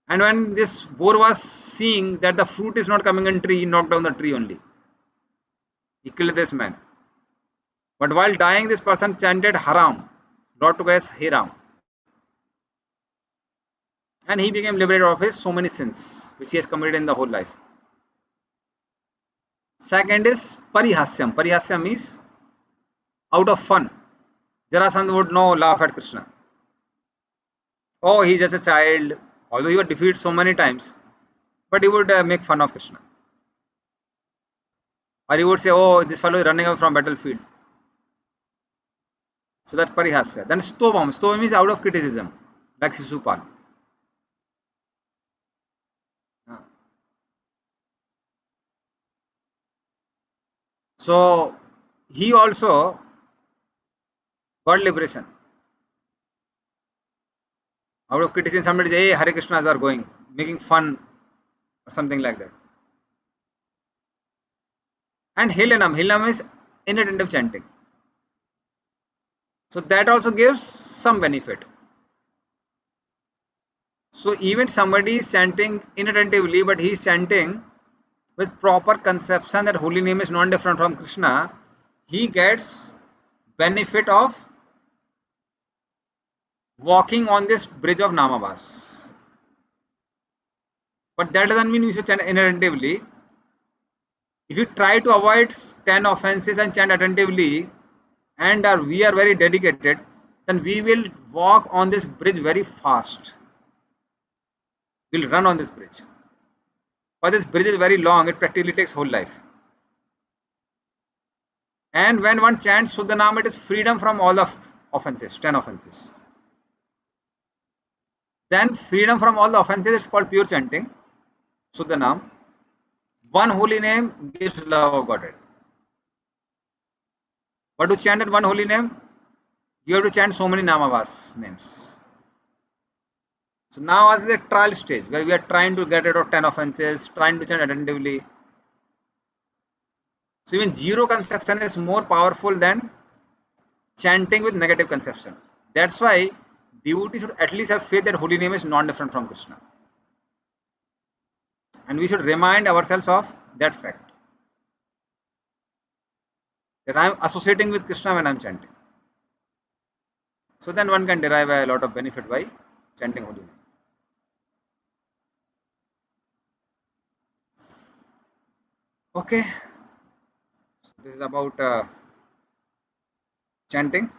And when this boar was seeing that the fruit is not coming in tree, he knocked down the tree only. He killed this man. But while dying, this person chanted Haram. Lord took as Hiram. And he became liberated of his so many sins, which he has committed in the whole life. Second is Parihasyam. Parihasyam is out of fun. Jarasandha would know, laugh at Krishna. Oh, he's just a child. Although he was defeated so many times, but he would make fun of Krishna. Or he would say, oh, this fellow is running away from battlefield. So that parihasya. Then stovam. Stovam means out of criticism, like Sisupal. So he also got liberation. Out of criticism, somebody say, hey, Hare Krishnas are going, making fun or something like that. And Hilanam. Hilanam is inattentive chanting. So that also gives some benefit. So even somebody is chanting inattentively, but he is chanting with proper conception that holy name is not different from Krishna, he gets benefit of walking on this bridge of Namavas. But that doesn't mean we should chant inattentively. If you try to avoid 10 offenses and chant attentively, and we are very dedicated, then we will walk on this bridge very fast. We'll run on this bridge. But this bridge is very long, it practically takes whole life. And when one chants Suddhanam, it is freedom from all the offenses, 10 offenses. Then freedom from all the offenses, it's called pure chanting, Suddhanam. One holy name gives love of Godhead. But to chant one holy name, you have to chant so many Namavas names. So now is a trial stage where we are trying to get rid of 10 offenses, trying to chant attentively. So even zero conception is more powerful than chanting with negative conception. That's why devotees should at least have faith that holy name is not different from Krishna. And we should remind ourselves of that fact. That I am associating with Krishna when I am chanting. So then one can derive a lot of benefit by chanting holy name. Okay, this is about chanting.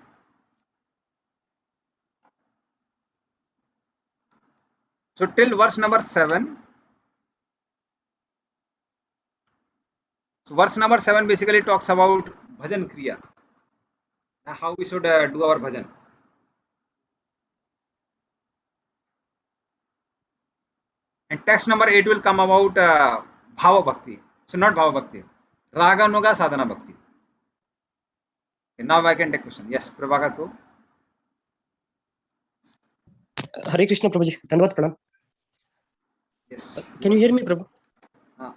So till verse number 7. So verse number 7 basically talks about bhajan kriya. How we should do our bhajan. And text number 8 will come about bhava bhakti. So not bhava bhakti, raga nuga sadhana bhakti. Okay, now I can take question. Yes, Prabhakar Prabhu. Hare Krishna Prabhuji, Dandavat Pranam. Yes. Can you hear me, Prabhu?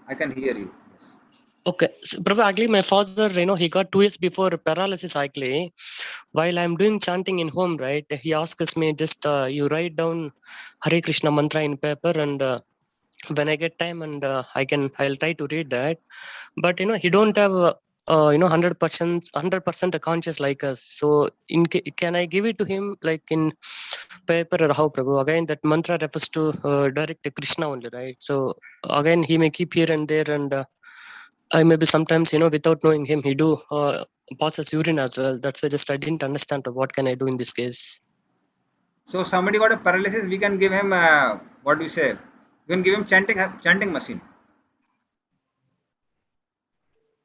I can hear you. Yes. Okay, so, Prabhu, actually my father, he got 2 years before paralysis actually. While I'm doing chanting in home, right, he asks me just you write down Hare Krishna mantra in paper, and when I get time and I'll try to read that. But he don't have 100% conscious like us. So can I give it to him like in paper or how, Prabhu? Again, that mantra refers to direct to Krishna only, right? So again, he may keep here and there, and I maybe sometimes without knowing him, he do passes urine as well. That's why just I didn't understand what can I do in this case. So somebody got a paralysis, we can give him what do you say? We can give him chanting machine.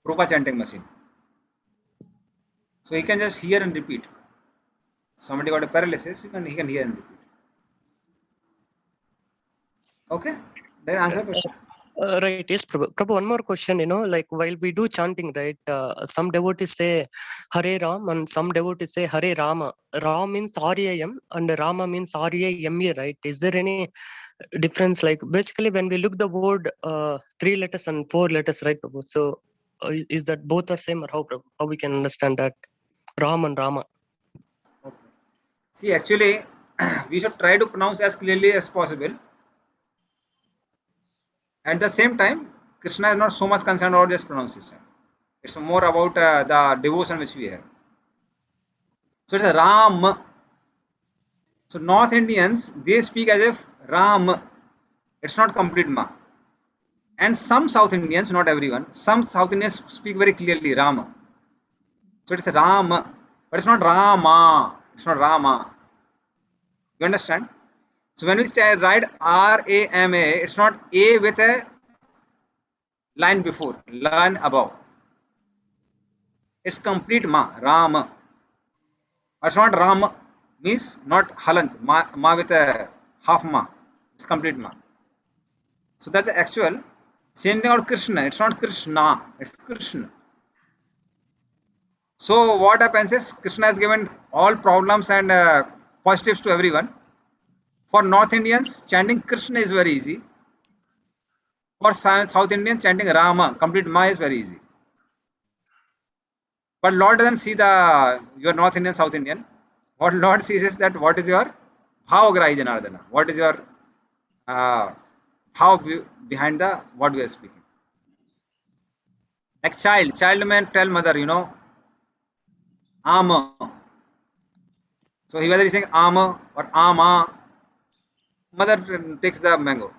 Proper chanting machine. So he can just hear and repeat. Somebody got a paralysis, he can hear and repeat. Okay, then answer the question. Right, yes, Prabhu. Prabhu, one more question, like while we do chanting, right, some devotees say Hare Ram and some devotees say Hare Rama. Ram means R-A-M and Rama means R-A-M-A, right? Is there any difference? Like basically when we look the word 3 letters and 4 letters, right, Prabhu? So is that both are same or how, Prabhu? How we can understand that? Ram and Rama. Okay. See, actually, we should try to pronounce as clearly as possible. At the same time, Krishna is not so much concerned about this pronunciation. It's more about the devotion which we have. So it's a Ram. So North Indians, they speak as if Ram. It's not complete Ma. And some South Indians, not everyone, some South Indians speak very clearly Rama. So it's Ram. but it's not Rama. It's not Rama. You understand? So when we write R-A-M-A, it's not A with a line before, line above. It's complete ma, Rama. It's not Ram, means not halant, ma with a half ma. It's complete ma. So that's the actual. Same thing about Krishna. It's not Krishna, it's Krishna. So what happens is Krishna has given all problems and positives to everyone. For North Indians, chanting Krishna is very easy. For South Indians, chanting Rama, complete ma, is very easy. But Lord doesn't see your North Indian, South Indian. What Lord sees is that what is your bhavagrahi Janardana? What is your how behind the what we are speaking? Like child may tell mother, Ama. So whether he's saying Ama or Ama, mother takes the mango.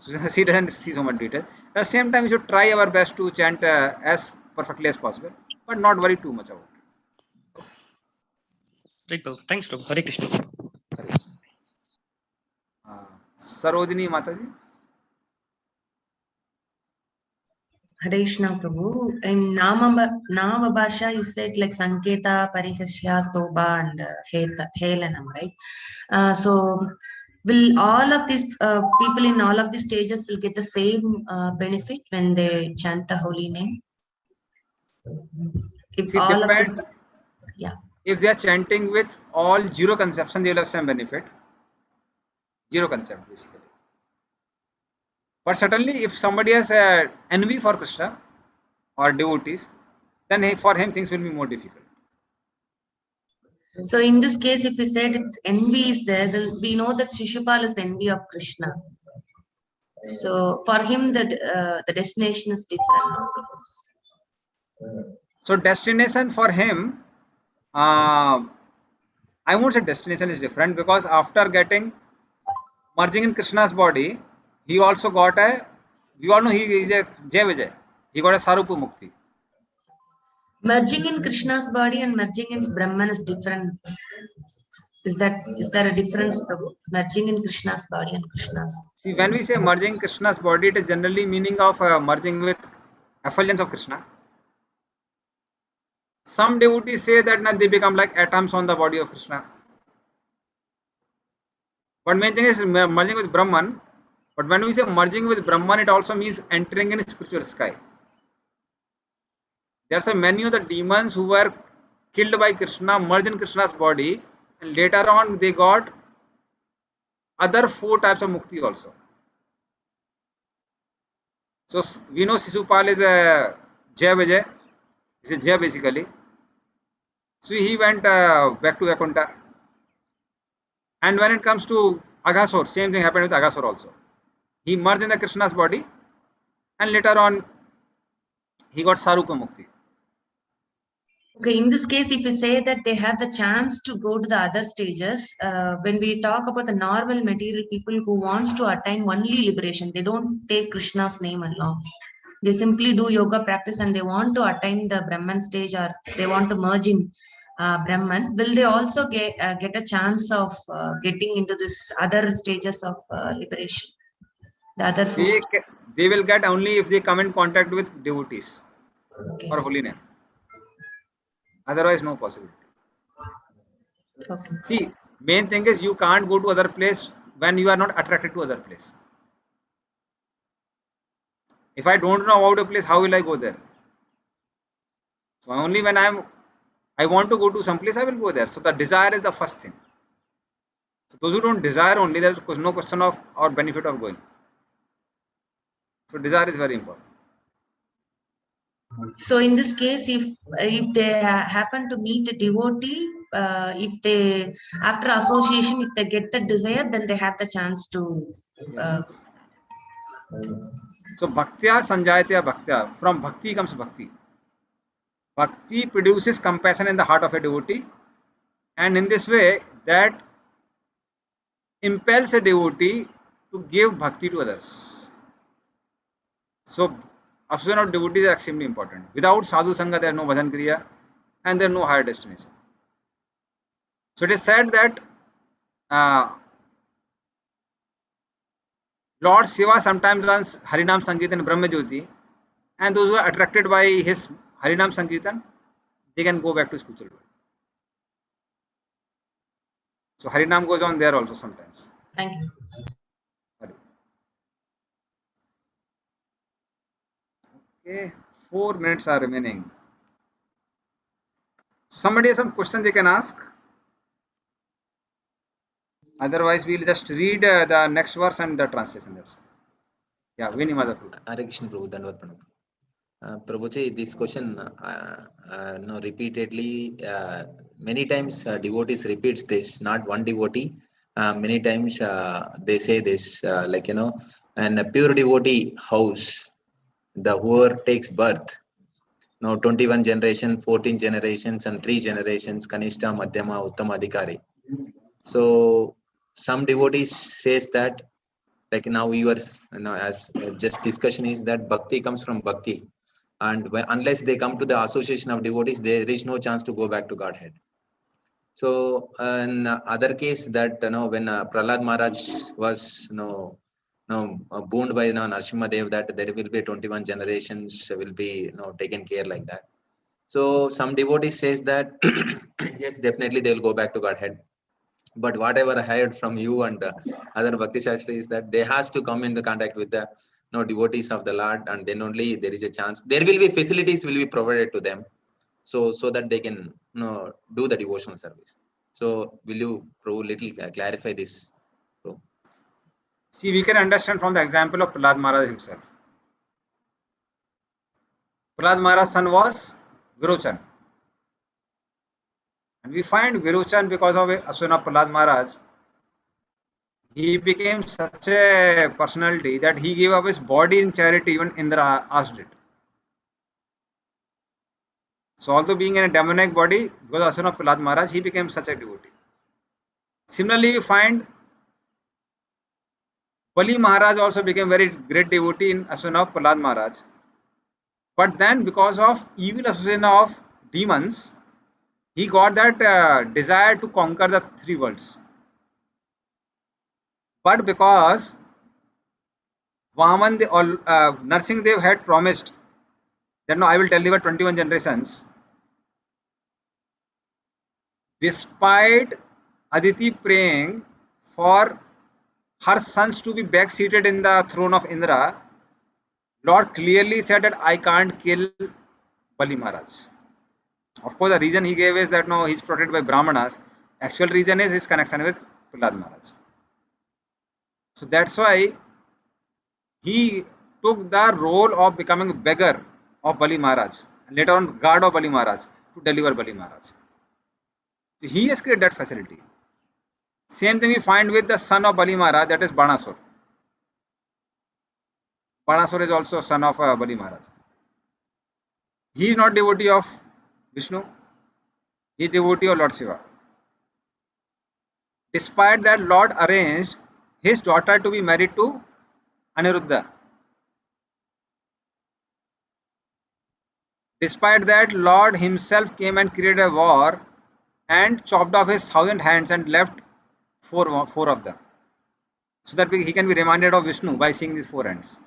So she doesn't see so much detail. At the same time, we should try our best to chant as perfectly as possible, but not worry too much about it. Right, Prabhu. Thanks, Prabhu. Hare Krishna. Sarojini Mataji. Hare Krishna, Prabhu. In Nama Bhasha, you said like Sanketa, Parihashya, Stoba, and Helanam, right? So will all of these people in all of these stages will get the same benefit when they chant the holy name? If all of this, yeah. If they are chanting with all zero conception, they will have same benefit. Zero concept, basically. But certainly, if somebody has envy for Krishna or devotees, then for him things will be more difficult. So in this case, if we said it's envy is there, then we know that Shishupal is envy of Krishna. So for him, the destination is different. So destination for him, I won't say destination is different, because after merging in Krishna's body, he also got we all know he is a Jai Vijay. He got a Sarupa Mukti. Merging in Krishna's body and merging in Brahman is different. Is there a difference, Prabhu? Merging in Krishna's body and Krishna's. See, when we say merging Krishna's body, it is generally meaning of merging with effulgence of Krishna. Some devotees say that they become like atoms on the body of Krishna. But main thing is merging with Brahman. But when we say merging with Brahman, it also means entering in spiritual sky. There are so many of the demons who were killed by Krishna, merged in Krishna's body, and later on they got other 4 types of mukti also. So we know Shishupal is a Jai Vijay. He's a Jai basically. So he went back to Vaikuntha. And when it comes to Aghasur, same thing happened with Aghasur also. He merged in the Krishna's body, and later on he got Sarupa Mukti. Okay, in this case, if we say that they have the chance to go to the other stages, when we talk about the normal material people who wants to attain only liberation, they don't take Krishna's name along. They simply do yoga practice and they want to attain the Brahman stage, or they want to merge in Brahman. Will they also get a chance of getting into this other stages of liberation? The other they will get only if they come in contact with devotees or holy name. Otherwise, no possibility. Okay. See, main thing is you can't go to other place when you are not attracted to other place. If I don't know about a place, how will I go there? So only when I want to go to some place, I will go there. So the desire is the first thing. So those who don't desire only, there is no question of or benefit of going. So desire is very important. So in this case, if they happen to meet a devotee, if they after association, if they get the desire, then they have the chance to. So bhaktya sanjayatya bhaktya. From bhakti comes bhakti. Bhakti produces compassion in the heart of a devotee, and in this way that impels a devotee to give bhakti to others. So association of devotees is extremely important. Without sadhu sangha, there is no bhajan kriya. and there is no higher destination. So it is said that Lord Shiva sometimes runs Harinam Sankirtan in Brahma Jyoti, and those who are attracted by his Harinam Sankirtan, they can go back to spiritual world. So Harinam goes on there also sometimes. Thank you. Okay, 4 minutes are remaining. Somebody has some question they can ask. Otherwise, we'll just read the next verse and the translation. That's all. Yeah, Vinny Madhapu. Hare Krishna Prabhu, Dandavad Pranam. Prabhuji, this question no, repeatedly, many times devotees repeats this, not one devotee. Many times they say this, like, you know, and a pure devotee house, the whoever takes birth, now 21 generation, 14 generations, and 3 generations, Kanishta, Madhyama, Uttama, Adhikari. So some devotees says that, like now you are, you know, as just discussion is that bhakti comes from bhakti, and unless they come to the association of devotees, there is no chance to go back to Godhead. So in other case that, you know, when Prahlad Maharaj was, you know, booned by, you know, Narasimha Dev that there will be 21 generations will be, you know, taken care like that. So some devotees says that yes, definitely they will go back to Godhead. But whatever I heard from you and other Bhakti Shastri is that they has to come into contact with the, you know, devotees of the Lord, and then only there is a chance. There will be facilities will be provided to them, so that they can, you know, do the devotional service. So will you little clarify this? See, we can understand from the example of Prahlad Maharaj himself. Prahlad Maharaj's son was Virochan. And we find Virochan, because of a son of Prahlad Maharaj, he became such a personality that he gave up his body in charity, even Indra asked it. So although being in a demonic body, because of son of Prahlad Maharaj, he became such a devotee. Similarly, we find Bali Maharaj also became very great devotee in Asuna of Prahlad Maharaj. But then because of evil association of demons, he got that desire to conquer the 3 worlds. But because Vaman or Narsingadev had promised that no, I will deliver 21 generations, despite Aditi praying for her sons to be back seated in the throne of Indra, Lord clearly said that I can't kill Bali Maharaj. Of course, the reason he gave is that no, he's protected by Brahmanas. Actual reason is his connection with Prahlad Maharaj. So that's why he took the role of becoming a beggar of Bali Maharaj, and later on guard of Bali Maharaj, to deliver Bali Maharaj. So he has created that facility. Same thing we find with the son of Bali Maharaj, that is Banasur. Banasur is also son of Bali Maharaj. He is not devotee of Vishnu, he is devotee of Lord Shiva. Despite that, Lord arranged his daughter to be married to Aniruddha. Despite that, Lord himself came and created a war and chopped off his 1,000 hands and left four of them, so that he can be reminded of Vishnu by seeing these 4 hands.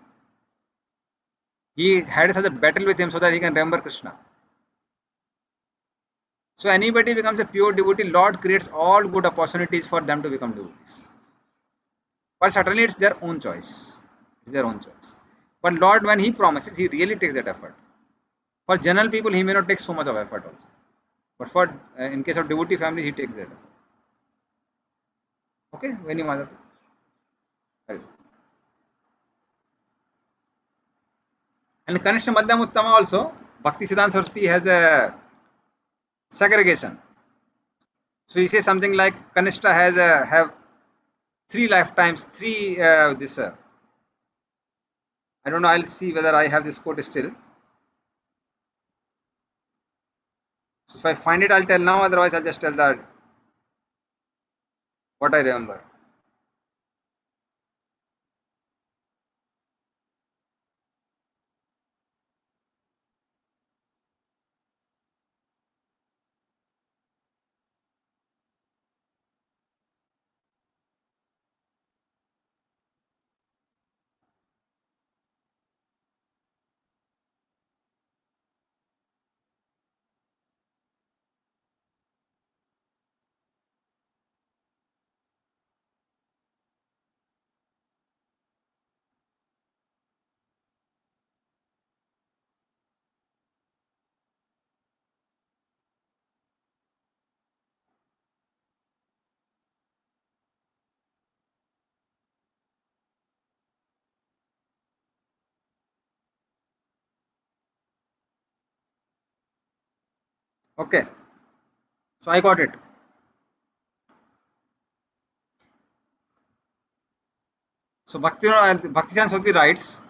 He had such a battle with him so that he can remember Krishna. So anybody becomes a pure devotee, Lord creates all good opportunities for them to become devotees. But certainly it's their own choice. It's their own choice. But Lord, when he promises, he really takes that effort. For general people, he may not take so much of effort also. But for in case of devotee family, he takes that effort. Okay, Veni Madhav. And Kanishta Madhyam Uttama also, Bhakti Siddhanta Saraswati has a segregation. So he says something like Kanishta has have 3 lifetimes, 3 this. I don't know. I'll see whether I have this quote still. So if I find it, I'll tell now. Otherwise, I'll just tell that what I remember. Okay, so I got it. So Bhaktivinoda Saraswati writes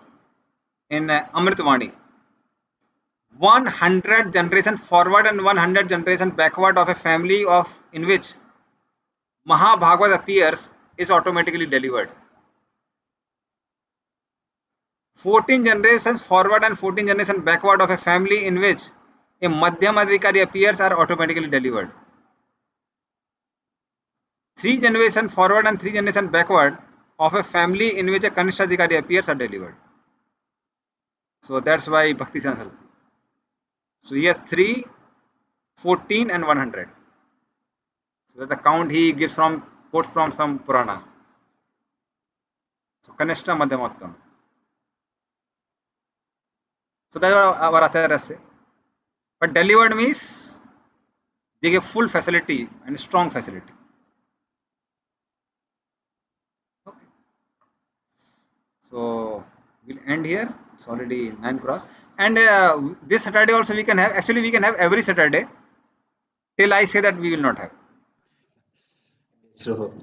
in Amritvani, 100 generation forward and 100 generation backward of a family of in which Mahabhagavad appears is automatically delivered. 14 generations forward and 14 generations backward of a family in which a Madhyamadhikari appears are automatically delivered. 3 generations forward and 3 generations backward of a family in which a Kanishadhikari appears are delivered. So that's why Bhakti Saraswati. So he has 3, 14 and 100. So the count he gives from, quotes from some Purana. So Kanishta Madhyamottam. So that's what our Acharya say. But delivered means they give full facility and strong facility. Okay. So we'll end here. It's already 9 cross. And this Saturday also we can have, actually we can have every Saturday till I say that we will not have. So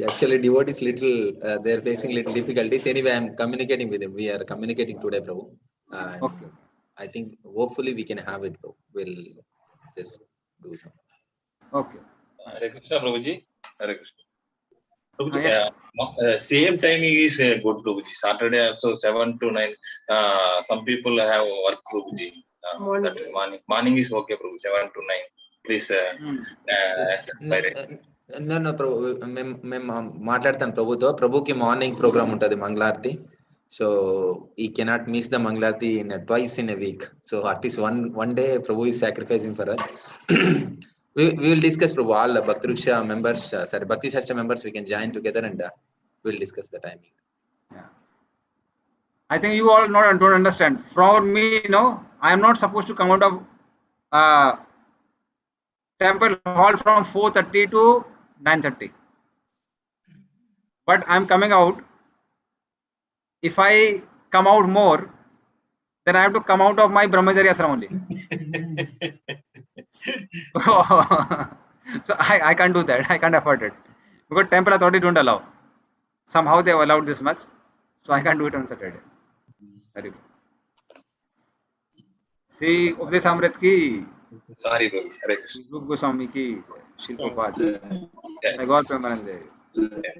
actually devotees little, they're facing little difficulties. Anyway, I'm communicating with them. We are communicating today, Prabhu. And Okay. I think hopefully we can have it, Prabhu. We'll just do something. Okay. Hare Krishna, Prabhuji. Hare Krishna. Prabhuji, Yes. same timing is good, Prabhuji. Saturday also 7 to 9. Some people have work, Prabhuji. That morning is okay, Prabhuji. 7 to 9. Please accept my request. No, ప్రభు మేము మాట్లాడతాను ప్రభుతో. ప్రభుకి morning programme ఉంటుంది మంగళారతి. So he cannot miss the mangalarati in twice in a week. So at least one day Prabhu is sacrificing for us. we will discuss, Prabhu. All Bhakti Vriksha members, Bhakti Shastra members, we can join together and we will discuss the timing. Yeah. I think you all don't understand. For me, I am not supposed to come out of temple hall from 4:30 to 9:30. But I am coming out. If I come out more, then I have to come out of my Brahmacharya ashram only. So I can't do that. I can't afford it. Because temple authority don't allow. Somehow they have allowed this much. So I can't do it on Saturday. Very good. See, Upadesh Amrit ki. Sorry, Prabhu. Hare Krishna. Rup Goswami ki. Shri Prabhupada. May God permanent.